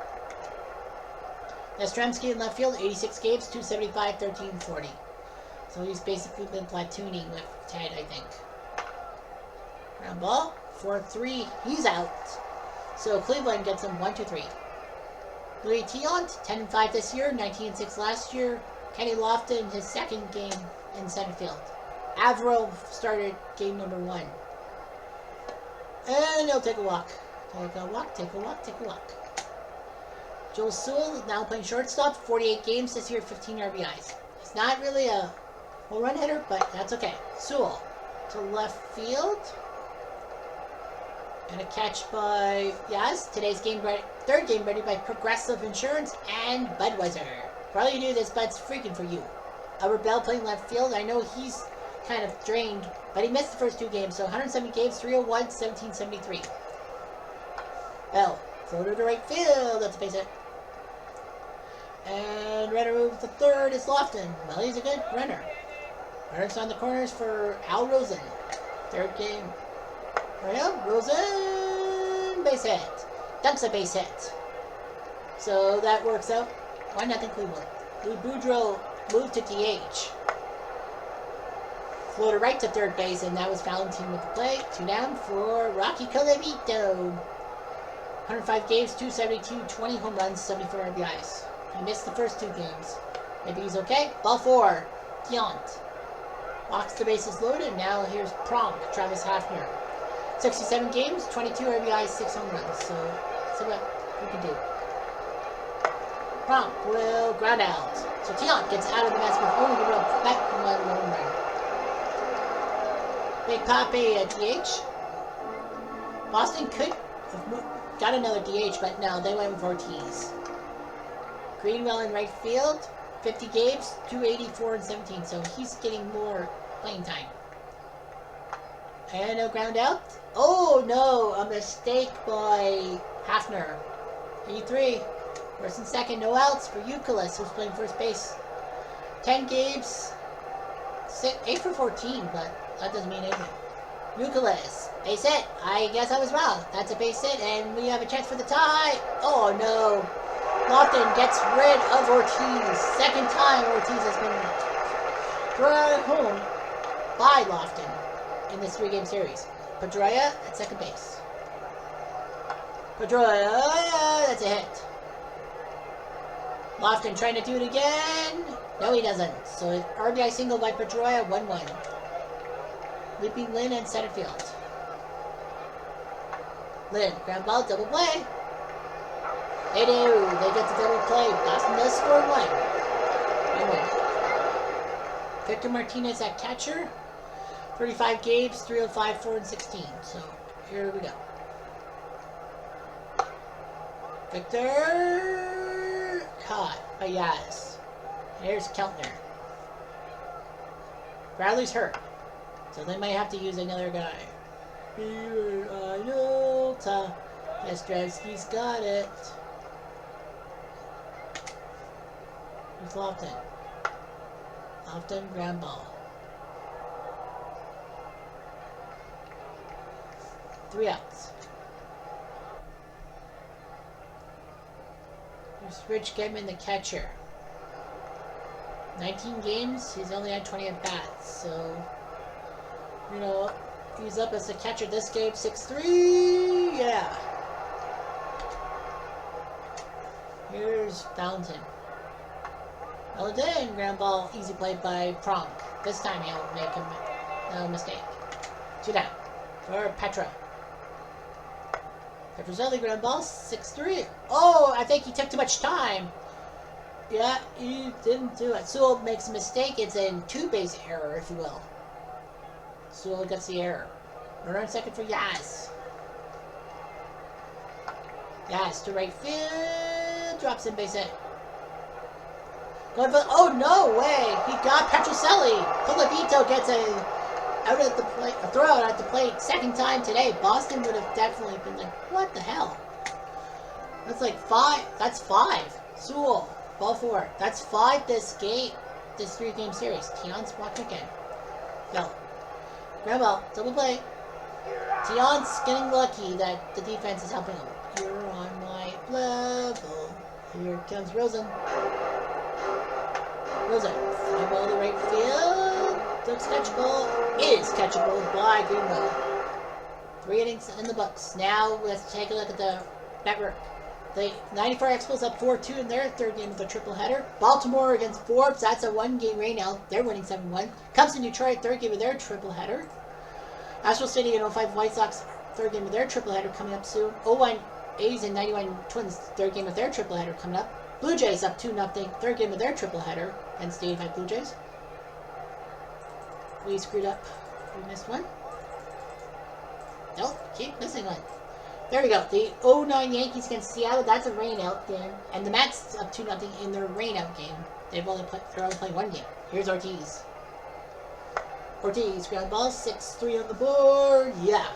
Yastrzemski in left field, 86 games, 275, 13-40. So he's basically been platooning with Ted, I think. Ground ball, 4-3. He's out. So Cleveland gets him 1-2-3. Louis Tiant, 10-5 this year, 19-6 last year. Kenny Lofton, his second game in center field. Averill started game number 1. And he'll take a walk. Take a walk, take a walk, take a walk. Joel Sewell now playing shortstop. 48 games this year, 15 RBIs. He's not really a home run hitter, but that's okay. Sewell to left field. And a catch by Yaz. Today's game ready, third game ready by Progressive Insurance and Budweiser. For all you do, this Bud's freaking for you. Albert Bell playing left field. I know he's kind of drained, but he missed the first 2 games. So 170 games, 301, 1773. Bell, floater to right field. That's a base hit. And runner moves to third is Lofton. Well, he's a good runner. Runners on the corners for Al Rosen. Third game. Right, Rosen, base hit. Dunks a base hit. So that works out. 1-0 Cleveland. Louis Boudreaux moved to DH. Floater right to third base, and that was Valentin with the play. 2 down for Rocky Colavito. 105 games, 272, 20 home runs, 74 RBIs. He missed the first 2 games. Maybe he's okay. Ball 4. Tiant. Walks the bases loaded. Now here's Pronk, Travis Hafner. 67 games, 22 RBIs, 6 home runs. So, see what we can do. Pronk will ground out. So Tiant gets out of the mess with only the back 1 home run. Big Pape at DH. Boston could have got another DH, but no, they went with Ortiz. Greenwell in right field, 50 games, 284 and 17, so he's getting more playing time. And no ground out. Oh no, a mistake by Hafner. 83. First and second, no outs for Euclid, who's playing first base. 10 games, 8 for 14, but that doesn't mean anything. Euclid, base hit. I guess I was wrong. That's a base hit, and we have a chance for the tie. Oh no. Lofton gets rid of Ortiz. Second time Ortiz has been brought home by Lofton in this 3-game series. Pedroia at second base. Pedroia, that's a hit. Lofton trying to do it again. No, he doesn't. So RBI single by Pedroia, 1-1. Leaping Lynn in center field. Lynn, ground ball, double play. They do. They get the double play. Boston does score 1. Victor Martinez at catcher. 35 games, 305, 4 and 16. So here we go. Victor caught by Yaz. Here's Keltner. Bradley's hurt, so they might have to use another guy. Fever on Ulta. Yastrzemski's got it. Here's Lofton. Lofton, ground ball. 3 outs. Here's Rich Gedman, the catcher. 19 games, he's only had 20 at bats, so you know, he's up as a catcher this game. 6-3, yeah. Here's Fountain. Then ground ball, easy play by Pronk. This time he'll make no mistake. 2 down for Petra. Petrozelli ground ball, 6-3. Oh, I think he took too much time. Yeah, he didn't do it. Sewell makes a mistake. It's a 2-base error, if you will. Sewell gets the error. Runner on second for Yaz. Yaz to right field. Drops in base hit. Going for, oh, no way. He got Petrozelli. Colavito gets a throw out at the plate. Second time today. Boston would have definitely been like, what the hell? That's like 5. That's 5. Sewell. Ball 4. That's 5 this game. This 3-game series. Tion's walking again. No. Ground ball. Double play. Tion's getting lucky that the defense is helping him. You're on my level. Here comes Rosen. Rosen. Fly ball to right field. Looks catchable. Is catchable by Greenwell. 3 innings in the books. Now let's take a look at the network. The 94 Expos up 4-2 in their 3rd game of the triple header. Baltimore against Forbes, that's a 1-game rain now. They're winning 7-1. Cubs in Detroit, 3rd game of their triple header. Astro City and 05 White Sox, 3rd game of their triple header coming up soon. 01 A's and 91 Twins, 3rd game of their triple header coming up. Blue Jays up 2-0, 3rd game of their triple header against the 85 Blue Jays. We screwed up. We missed one. Nope, keep missing one. There we go. The 09 Yankees against Seattle. That's a rain-out game. And the Mets up 2-0 in their rain-out game. They're only playing 1 game. Here's Ortiz. Ortiz, ground ball, 6-3 on the board. Yeah.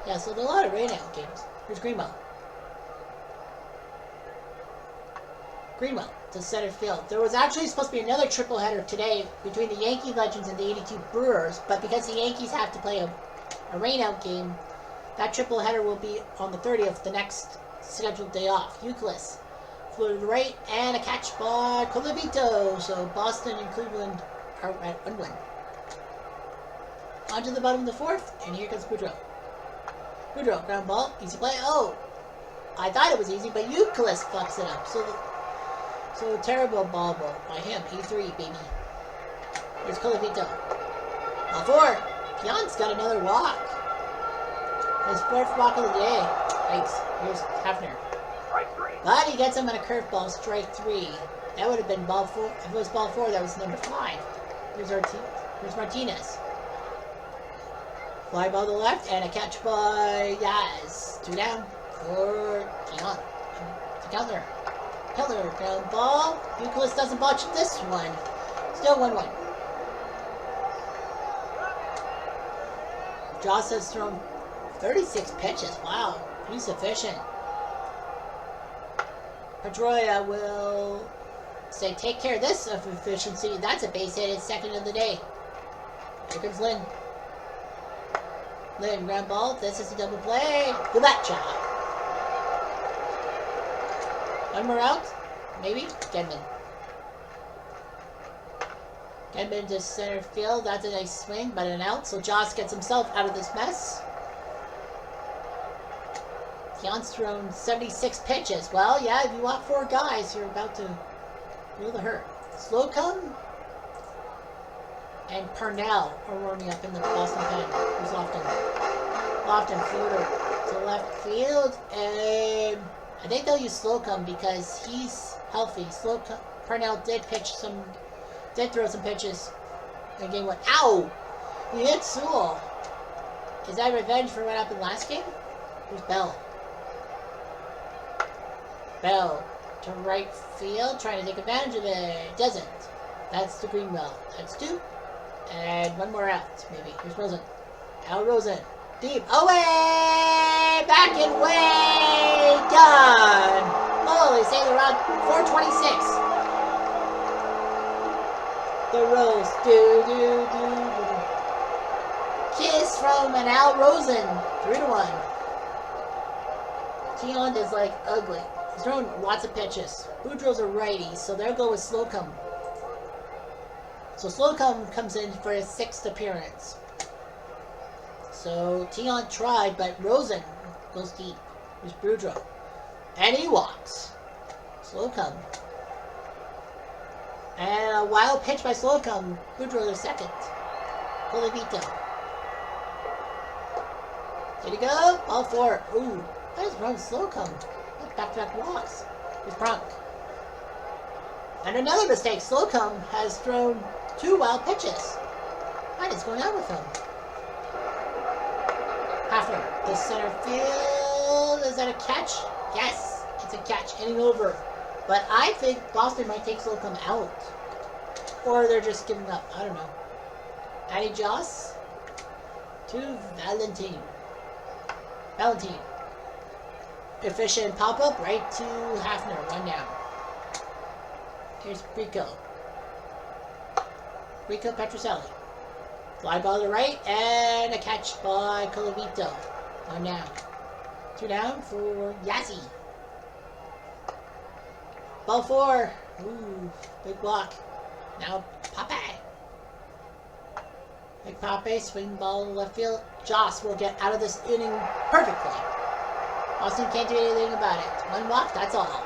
Yeah, so there's a lot of rain-out games. Here's Greenwell. Greenwell to center field. There was actually supposed to be another triple header today between the Yankee Legends and the 82 Brewers, but because the Yankees have to play a rain-out game, that triple header will be on the 30th, the next scheduled day off. Euclid flew to the right, and a catch by Colavito. So Boston and Cleveland are at 1-1. On to the bottom of the 4th, and here comes Boudreaux. Boudreaux, ground ball, easy play. Oh, I thought it was easy, but Euclid fucks it up. So terrible ball by him. E3, baby. Here's Colavito. Ball 4. Pion's got another walk. His 4th walk of the day. Thanks. Here's Hefner. But he gets him on a curveball, strike 3. That would have been ball 4. If it was ball 4, that was number 5. Here's Martinez. Fly ball to the left, and a catch by Yaz. 2 down for Keon. To counter. Keller, ground ball. Euclid doesn't botch this one. Still 1-1. Joss has thrown 36 pitches. Wow, he's efficient. Pedroia will say, take care of this of efficiency. That's a base hit. It's 2nd of the day. Here comes Lynn. Lynn, ground ball. This is a double play. Good bat job. 1 more out. Maybe. Gedman. Gedman to center field. That's a nice swing, but an out. So Joss gets himself out of this mess. Keon's thrown 76 pitches. Well, yeah, if you want 4 guys, you're about to feel the hurt. Slocum and Parnell are warming up in the Boston pen. Who's Lofton? Lofton, floater to left field, and I think they'll use Slocum because he's healthy. Parnell did throw some pitches in game 1. Ow! He hit Sewell. Is that revenge for what happened last game? Who's Bell? Bell to right field, trying to take advantage of it. Doesn't. That's the Greenwell. That's 2. And 1 more out, maybe. Here's Rosen. Al Rosen. Deep. Away! Back and way! Done! Holy, save the round. 426. The Rose. Kiss from an Al Rosen. 3-1. Tion is like ugly. He's throwing lots of pitches. Boudreaux's a righty, so they'll go with Slocum. So Slocum comes in for his 6th appearance. So Tion tried, but Rosen goes deep. Here's Boudreaux. And he walks. Slocum. And a wild pitch by Slocum. Boudreaux the 2nd. Colavito. Did he go? Ball 4. Ooh. That is wrong. Slocum. Back-to-back walks. Here's Bronk. And another mistake. Slocum has thrown 2 wild pitches. What is going on with him? Hafner, the center field. Is that a catch? Yes, it's a catch. Inning over. But I think Boston might take Slocum out. Or they're just giving up. I don't know. Addy Joss to Valentine. Efficient pop-up right to Hafner. 1 down. Here's Rico. Petroselli. Fly ball to the right, and a catch by Colavito. 1 down. 2 down for Yazzie. Ball 4. Ooh, big block. Now Pape. Big Pape, swing ball to left field. Joss will get out of this inning perfectly. Boston can't do anything about it. 1 walk, that's all.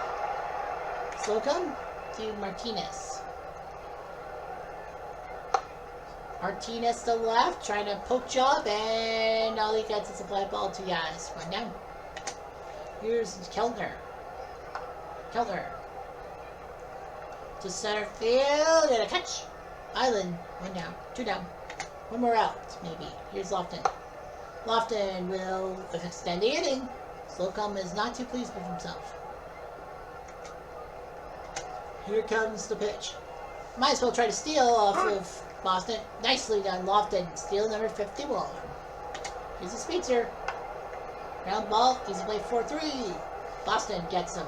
Slocum to Martinez. Martinez to the left, trying to poke job, and all he gets is a fly ball to Yaz. 1 down. Here's Keltner. To center field, and a catch. Island. 1 down. 2 down. 1 more out, maybe. Here's Lofton. Lofton will extend the inning. Slocum is not too pleased with himself. Here comes the pitch. Might as well try to steal off of Boston. Nicely done, Lofton. Steal number 51. Here's a speedster. Ground ball. Easy play 4-3. Boston gets him.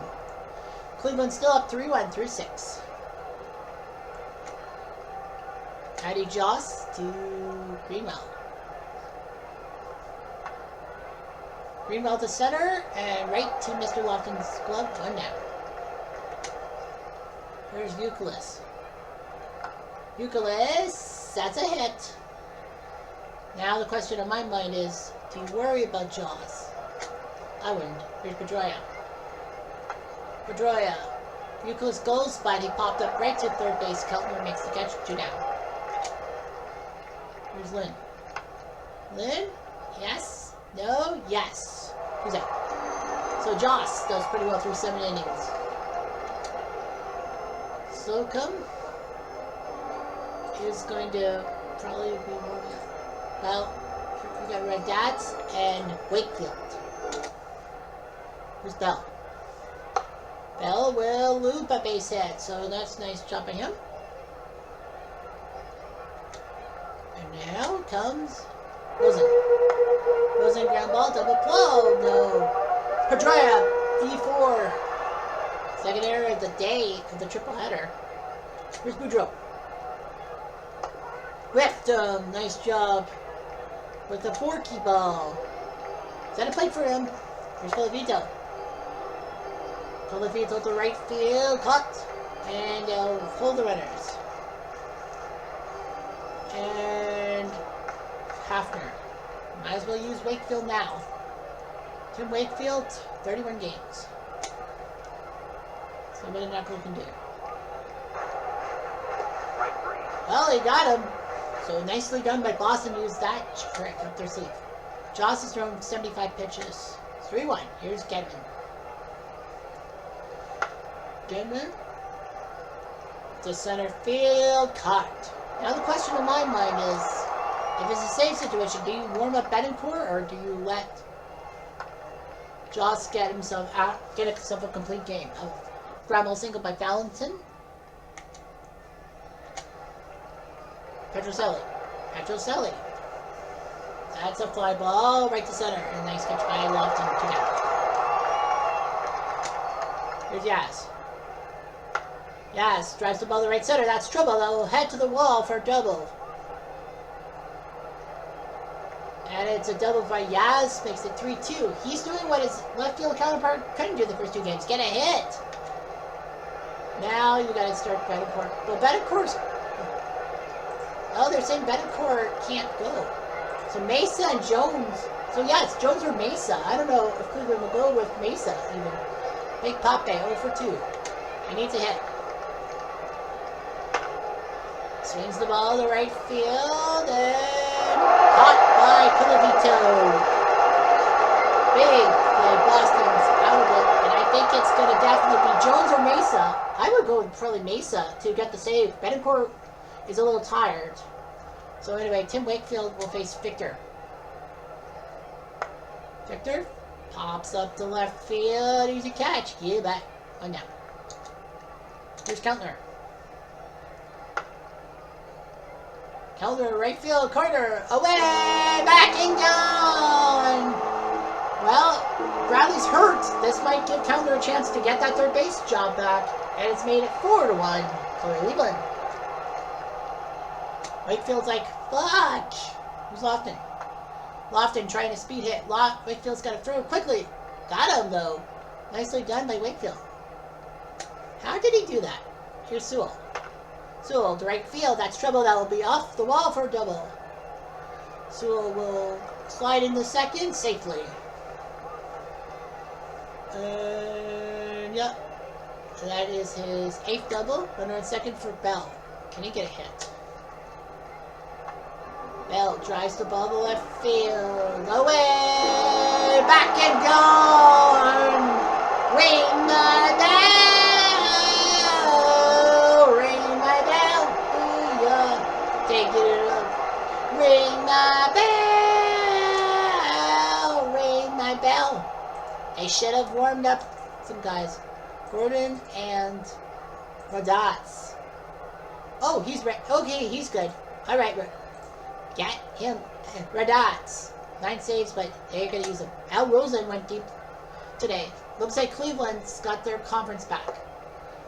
Cleveland still up 3-1 through 6. Addy Joss to Greenwell. Greenwell to center, and right to Mr. Lofton's glove. 1 down. There's Euclid. That's a hit. Now the question on my mind is, do you worry about Jaws? I wouldn't. Here's Pedroia. Euclid goes, but he popped up right to third base. Keltner makes the catch. 2 down. Here's Lynn. Yes? No? Yes. Who's that? So Joss does pretty well through 7 innings. Slocum is going to probably be more. Well, we got Red Dats and Wakefield. Who's Bell? Bell will loop a base hit, so that's nice job by him. And now comes Rosen ground ball, double blow. No. Pedroia, E4. Second error of the day of the triple header. Here's Boudreaux. Whipped him. Nice job with the forky ball. Is that a plate for him? Here's Colavito. Colavito to right field. Caught. And they'll hold the runners. And Hafner. Might as well use Wakefield now. Tim Wakefield, 31 games. Somebody not can do. Well, he got him. So nicely done by Boston to use that trick up their sleeve. Joss has thrown 75 pitches. 3-1. Here's Gedman. To center field. Caught. Now the question on my mind is, if it's a safe situation, do you warm up Betancourt or do you let Joss get himself a complete game? A ground ball single by Valentin. That's a fly ball right to center. And a nice catch by Lofton to down. Here's Yaz. Yaz drives the ball to right center. That's trouble. That will head to the wall for a double. And it's a double by Yaz. Makes it 3-2. He's doing what his left field counterpart couldn't do the first two games. Get a hit. Now you gotta start Betancourt. Well, Betancourt's... Oh, they're saying Betancourt can't go. So Mesa and Jones. So yeah, it's Jones or Mesa. I don't know if Cleveland will go with Mesa even. Big Pape, 0 for 2. He needs a hit. Swings the ball to right field and caught by Pilavito. Big play. Boston's out of it. And I think it's going to definitely be Jones or Mesa. I would go with probably Mesa to get the save. Betancourt is a little tired. So anyway, Tim Wakefield will face Victor. Victor pops up to left field. Easy catch. Yeah, back. One down. Here's Keltner. Keltner, right field, corner. Away! Backing down! Well, Bradley's hurt. This might give Keltner a chance to get that third base job back. And it's made it 4-1 for Cleveland. Wakefield's like, fuck! Who's Lofton? Lofton trying to speed hit. Wakefield's got to throw quickly. Got him, though. Nicely done by Wakefield. How did he do that? Here's Sewell. Sewell to right field. That's trouble. That will be off the wall for a double. Sewell will slide into second safely. Yep. That is his 8th double. Runner on second for Bell. Can he get a hit? Bell drives the ball to left field. Away! Back and gone! Ring my bell! Ring my bell! Ooh, yeah. Take it up. Ring my bell! Ring my bell! They should have warmed up some guys. Gordon and Radatz. Oh, he's right. Okay, he's good. All right, get him. Radatz. 9 saves, but they're going to use him. Al Rosen went deep today. Looks like Cleveland's got their conference back.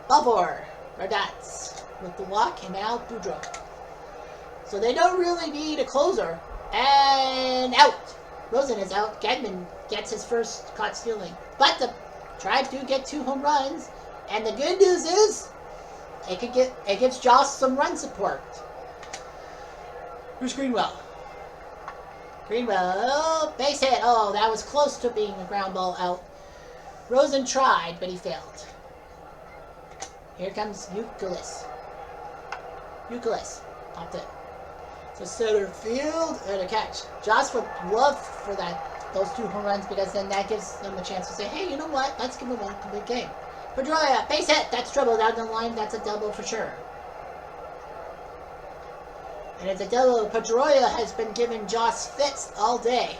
Balfour. Radatz with the walk, and now Boudreaux. So they don't really need a closer. And out. Rosen is out. Gedman gets his first caught stealing. But the Tribe do get 2 home runs. And the good news is it gives Joss some run support. Who's Greenwell? Greenwell, base hit. Oh, that was close to being a ground ball out. Rosen tried, but he failed. Here comes Euclid. Popped it. So center field and a catch. Joss would love for those 2 home runs because then that gives them a chance to say, hey, you know what? Let's give him a complete game. Pedroia, base hit. That's trouble down the line. That's a double for sure. And it's a double. Pedroia has been giving Joss fits all day.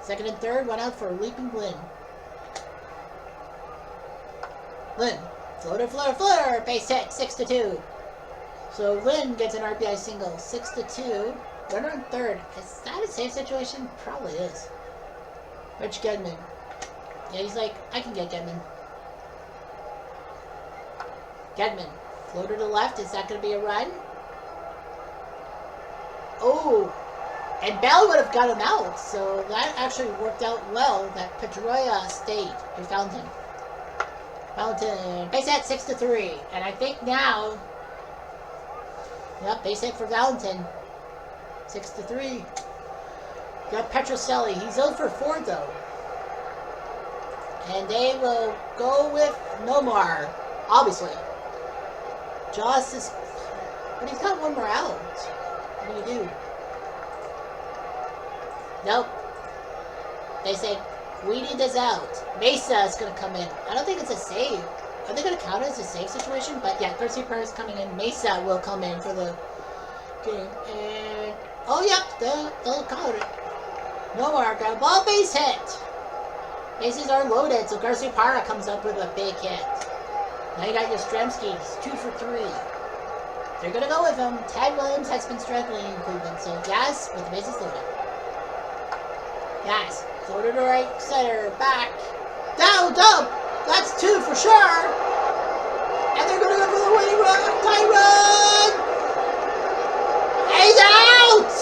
Second and third went out for Leaping Lynn. Lynn, floater, base hit, 6-2. So Lynn gets an RBI single, 6-2. Runner on third. Is that a safe situation? Probably is. Rich Gedman. Yeah, he's like, I can get Gedman. Gedman, floater to left. Is that going to be a run? Oh, and Bell would have got him out, so that actually worked out well that Pedroia stayed. He found him. Valentin, base hit, 6-3. And I think now, yep, base hit for Valentin, 6-3. Got Petrocelli. He's 0 for 4 though. And they will go with Nomar, obviously. Joss is, but he's got 1 more out. What do you do? Nope. They say, we need this out. Mesa is going to come in. I don't think it's a save. Are they going to count it as a save situation? But yeah, Garcia Perez coming in. Mesa will come in for the game. And, oh, yep, they'll count it. No more. Got a ball base hit. Bases are loaded, so Garcia Parra comes up with a big hit. Now you got Yastrzemski. He's 2 for 3. They're going to go with him. Ted Williams has been struggling in Cleveland, so yes, with the bases loaded. Yes. Throw to the right center. Back. Down, down. That's 2 for sure. And they're going to go for the winning run. Tie run. He's out.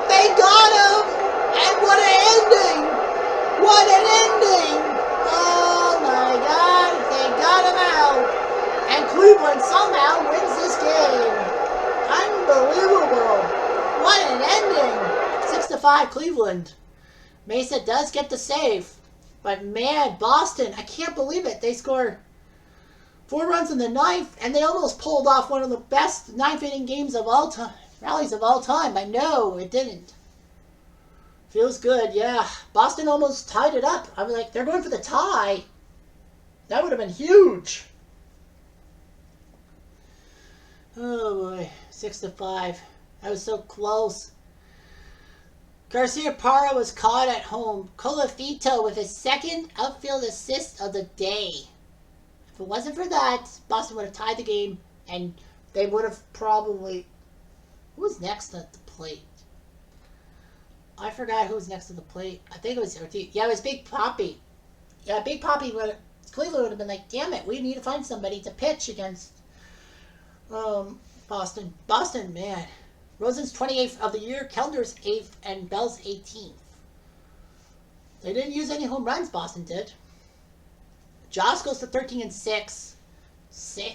They got him. And what an ending. What an ending. Oh my God. They got him out. And Cleveland somehow wins this game. Unbelievable. What an ending. 6-5 Cleveland. Mesa does get the save. But man, Boston, I can't believe it. They score 4 runs in the 9th, and they almost pulled off one of the best 9th inning games of all time, rallies of all time. I know it didn't. Feels good, yeah. Boston almost tied it up. I was like, they're going for the tie. That would have been huge. Oh boy, 6-5. That was so close. Garcia Parra was caught at home. Colafito with his second outfield assist of the day. If it wasn't for that, Boston would have tied the game, and they would have probably... Who was next at the plate? I forgot who was next at the plate. I think it was Ortiz. Yeah, it was Big Papi. Yeah, Big Papi would... Cleveland would have been like, damn it, we need to find somebody to pitch against Boston. Boston, man. Rosen's 28th of the year, Kellner's 8th, and Bell's 18th. They didn't use any home runs, Boston did. Joss goes to 13-6.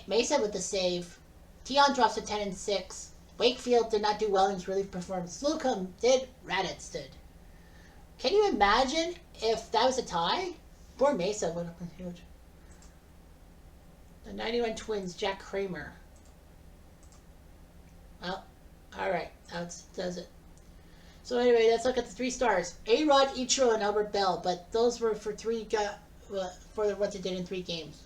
Mesa with the save. Tion drops to 10-6. Wakefield did not do well in his relief performance. Slocum did. Raditz did. Can you imagine if that was a tie? Poor Mesa would have been huge. The 91 Twins, Jack Kramer. Well, alright. That does it. So anyway, let's look at the 3 stars. A-Rod, Ichiro, and Albert Bell. But those were for for what they did in 3 games.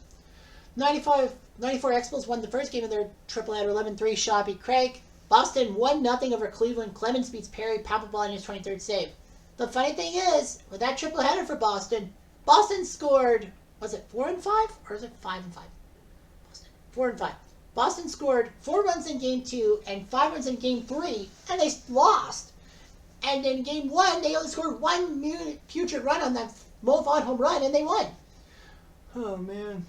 94 Expos won the first game of their tripleheader, 11-3. Shaw beat Craig. Boston 1-0 over Cleveland. Clemens beats Perry. Papelbon in his 23rd save. The funny thing is, with that tripleheader for Boston, Boston scored, was it 4 and 5? Or is it 5 and 5? Boston, 4 and 5. Boston scored 4 runs in game 2 and 5 runs in game 3, and they lost. And in game 1, they only scored 1 future run on that Mofon home run, and they won. Oh, man.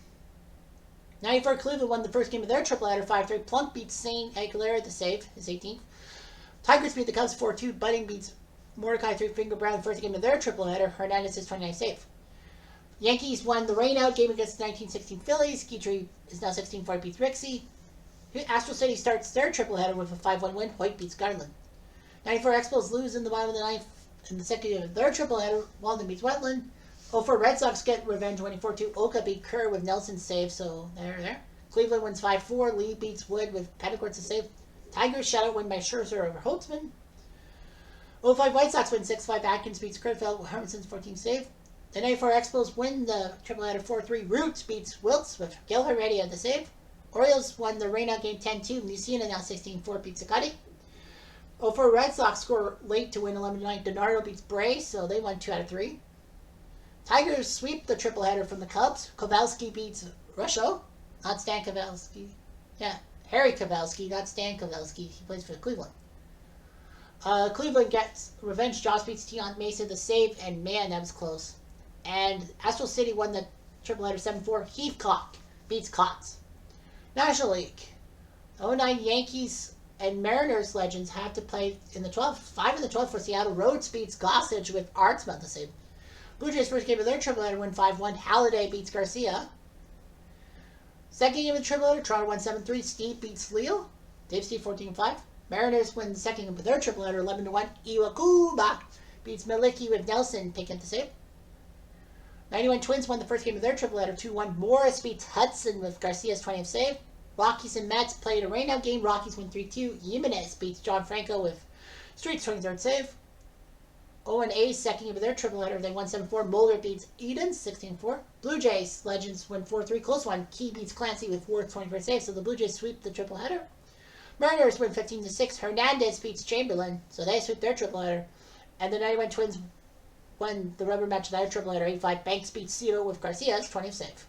94 Cleveland won the first game of their tripleheader, 5-3. Plunk beats St. Aguilera to save, his 18th. Tigers beat the Cubs 4-2. Budding beats Mordecai 3-finger Brown the first game of their tripleheader. Hernandez is 29th save. Yankees won the rainout game against the 1916 Phillies. Guitry is now 16-4, beats Rixey. Astro City starts their tripleheader with a 5-1 win. Hoyt beats Garland. 94 Expos lose in the bottom of the 9th in the second game of their tripleheader. Walden beats Wetland. 04 Red Sox get revenge 24-2. Oka beat Kerr with Nelson's save, so there. Cleveland wins 5-4. Lee beats Wood with Petticourt's save. Tigers shutout win by Scherzer over Holtzman. 05 White Sox win 6-5. Atkins beats Kritfeld with Hermanson's 14th save. The 94 Expos win the tripleheader 4-3. Roots beats Wiltz with Gil Heredia the save. Orioles won the rainout game 10-2. Mussina now 16-4 beats Zacati. 04 Red Sox score late to win 11-9. DiNardo beats Bray, so they won 2 out of 3. Tigers sweep the tripleheader from the Cubs. Kowalski beats Rusho, not Stan Kowalski. Yeah, Harry Kowalski, not Stan Kowalski. He plays for Cleveland. Cleveland gets revenge. Joss beats Tion Mesa the save, and man, that was close. And Astro City won the tripleheader 7-4. Heathcock beats Cots. National League. 09 Yankees and Mariners legends have to play in the 12th. 5 in the 12th for Seattle. Rhodes beats Gossage with Artsma the save. Blue Jays first game of their tripleheader win 5-1. Halliday beats Garcia. Second game of the tripleheader, Toronto won 7-3. Steve beats Leal. Dave Steve 14-5. Mariners win the second game of their tripleheader 11-1. Iwakuba beats Miliki with Nelson picking up the save. 91 Twins won the first game of their tripleheader 2-1. Morris beats Hudson with Garcia's 20th save. Rockies and Mets played a rainout game. Rockies win 3-2. Jimenez beats John Franco with Street's 23rd save. O&A's second game of their tripleheader, they won 7-4. Mulder beats Eden, 16-4. Blue Jays legends win 4-3. Close one. Key beats Clancy with Worth 21st save, so the Blue Jays sweep the tripleheader. Mariners win 15-6. Hernandez beats Chamberlain, so they sweep their tripleheader. And the 91 Twins won the rubber match of their tripleheader 8-5. Banks beats Cito with Garcia's 20th save.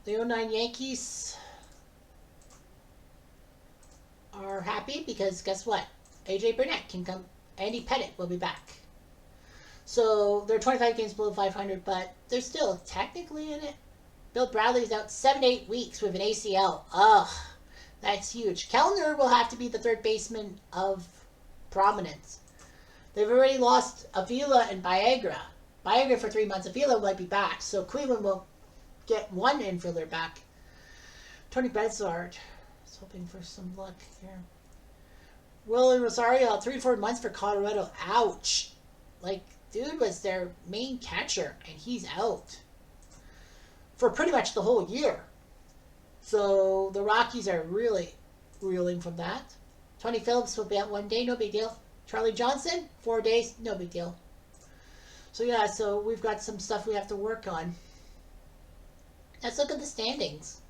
The 09 Yankees are happy because guess what? AJ Burnett can come. Andy Pettit will be back. So they're 25 games below 500, but they're still technically in it. Bill Bradley's out 7 to 8 weeks with an ACL. Ugh, that's huge. Kellner will have to be the third baseman of prominence. They've already lost Avila and Viagra. Viagra for 3 months. Avila might be back, so Cleveland will get one infielder back. Tony Bedzard is hoping for some luck here. Willie Rosario out 3 to 4 months for Colorado. Ouch. Like, dude was their main catcher, and he's out for pretty much the whole year. So the Rockies are really reeling from that. Tony Phillips will be out 1 day, no big deal. Charlie Johnson, 4 days, no big deal. So yeah, so we've got some stuff we have to work on. Let's look at the standings.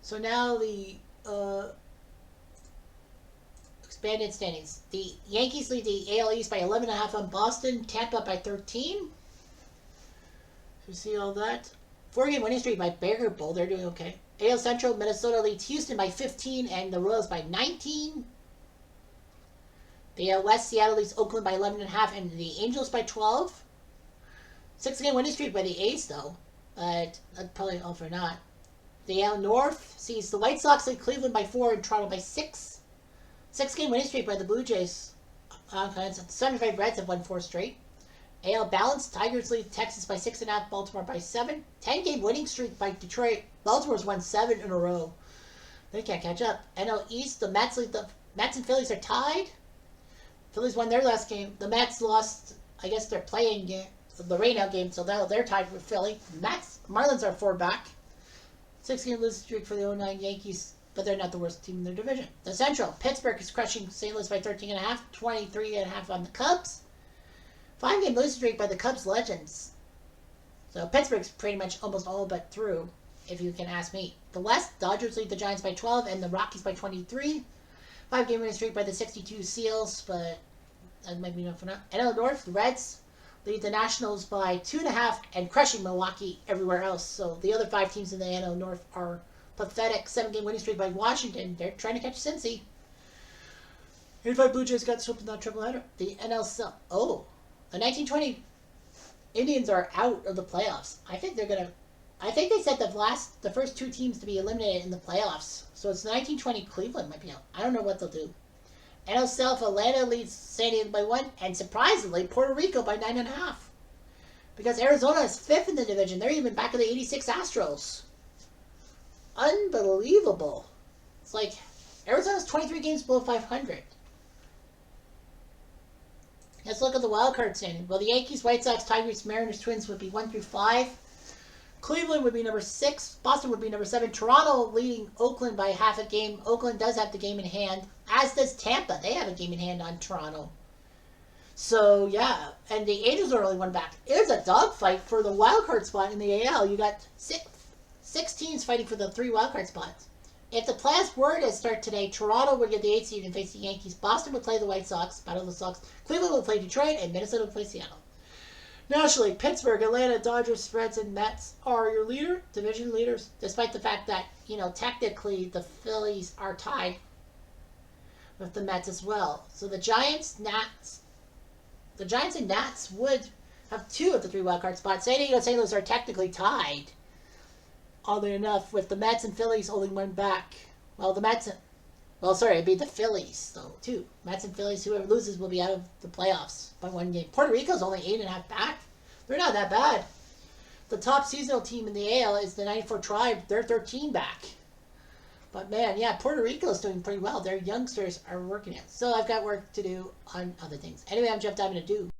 So now the expanded standings. The Yankees lead the AL East by 11.5 on Boston. Tampa by 13. You see all that? 4-game winning streak by Bear Bull. They're doing okay. AL Central, Minnesota leads Houston by 15 and the Royals by 19. The AL West, Seattle leads Oakland by 11.5 and the Angels by 12. 6-game winning streak by the A's though, but that's probably all for naught. The AL North sees the White Sox lead Cleveland by 4 and Toronto by 6. 6-game winning streak by the Blue Jays. The 75 Reds have won 4 straight. AL Balance, Tigers lead Texas by 6.5, Baltimore by 7. 10-game winning streak by Detroit. Baltimore's won 7 in a row. They can't catch up. NL East, the Mets lead. The Mets and Phillies are tied. Phillies won their last game. The Mets lost, I guess, their playing game, the rainout game, so they're tied with Philly. Marlins are 4 back. 6-game losing streak for the 09 Yankees, but they're not the worst team in their division. The Central, Pittsburgh is crushing St. Louis by 13.5, 23.5 on the Cubs. 5-game losing streak by the Cubs legends. So Pittsburgh's pretty much almost all but through, if you can ask me. The West, Dodgers lead the Giants by 12 and the Rockies by 23. 5-game winning streak by the 62 Seals, but that might be enough for now. NL North, the Reds lead the Nationals by 2.5 and crushing Milwaukee everywhere else. So the other 5 teams in the NL North are pathetic. 7-game winning streak by Washington. They're trying to catch Cincy. 85 Blue Jays got swept in that triple-header. The NL South. Oh, the 1920 Indians are out of the playoffs. I think they said the first 2 teams to be eliminated in the playoffs. So it's 1920 Cleveland might be out. I don't know what they'll do. NL South, Atlanta leads San Diego by 1, and surprisingly, Puerto Rico by 9.5. Because Arizona is 5th in the division. They're even back of the 86 Astros. Unbelievable. It's like Arizona's 23 games below 500. Let's look at the wild card standing. Well, the Yankees, White Sox, Tigers, Mariners, Twins would be 1 through 5. Cleveland would be number 6. Boston would be number 7. Toronto leading Oakland by half a game. Oakland does have the game in hand, as does Tampa. They have a game in hand on Toronto. So, yeah. And the Angels are only 1 back. It's a dogfight for the wild card spot in the AL. You got 6 teams fighting for the 3 wild card spots. If the playoffs were to start today, Toronto would get the 8th seed and face the Yankees. Boston would play the White Sox, battle the Sox. Cleveland would play Detroit, and Minnesota would play Seattle. Nationally, Pittsburgh, Atlanta, Dodgers, Reds, and Mets are your division leaders, despite the fact that, technically the Phillies are tied with the Mets as well. So the Giants and Nats would have 2 of the 3 wildcard spots. San Diego and St. Louis are technically tied, oddly enough, with the Mets and Phillies holding 1 back. Well, it'd be the Phillies, though, too. Mets and Phillies, whoever loses will be out of the playoffs by 1 game. Puerto Rico's only 8.5 back. They're not that bad. The top seasonal team in the AL is the 94 Tribe. They're 13 back. But, man, yeah, Puerto Rico's doing pretty well. Their youngsters are working it. So I've got work to do on other things. Anyway, I'm Jeff Diamond, a dude.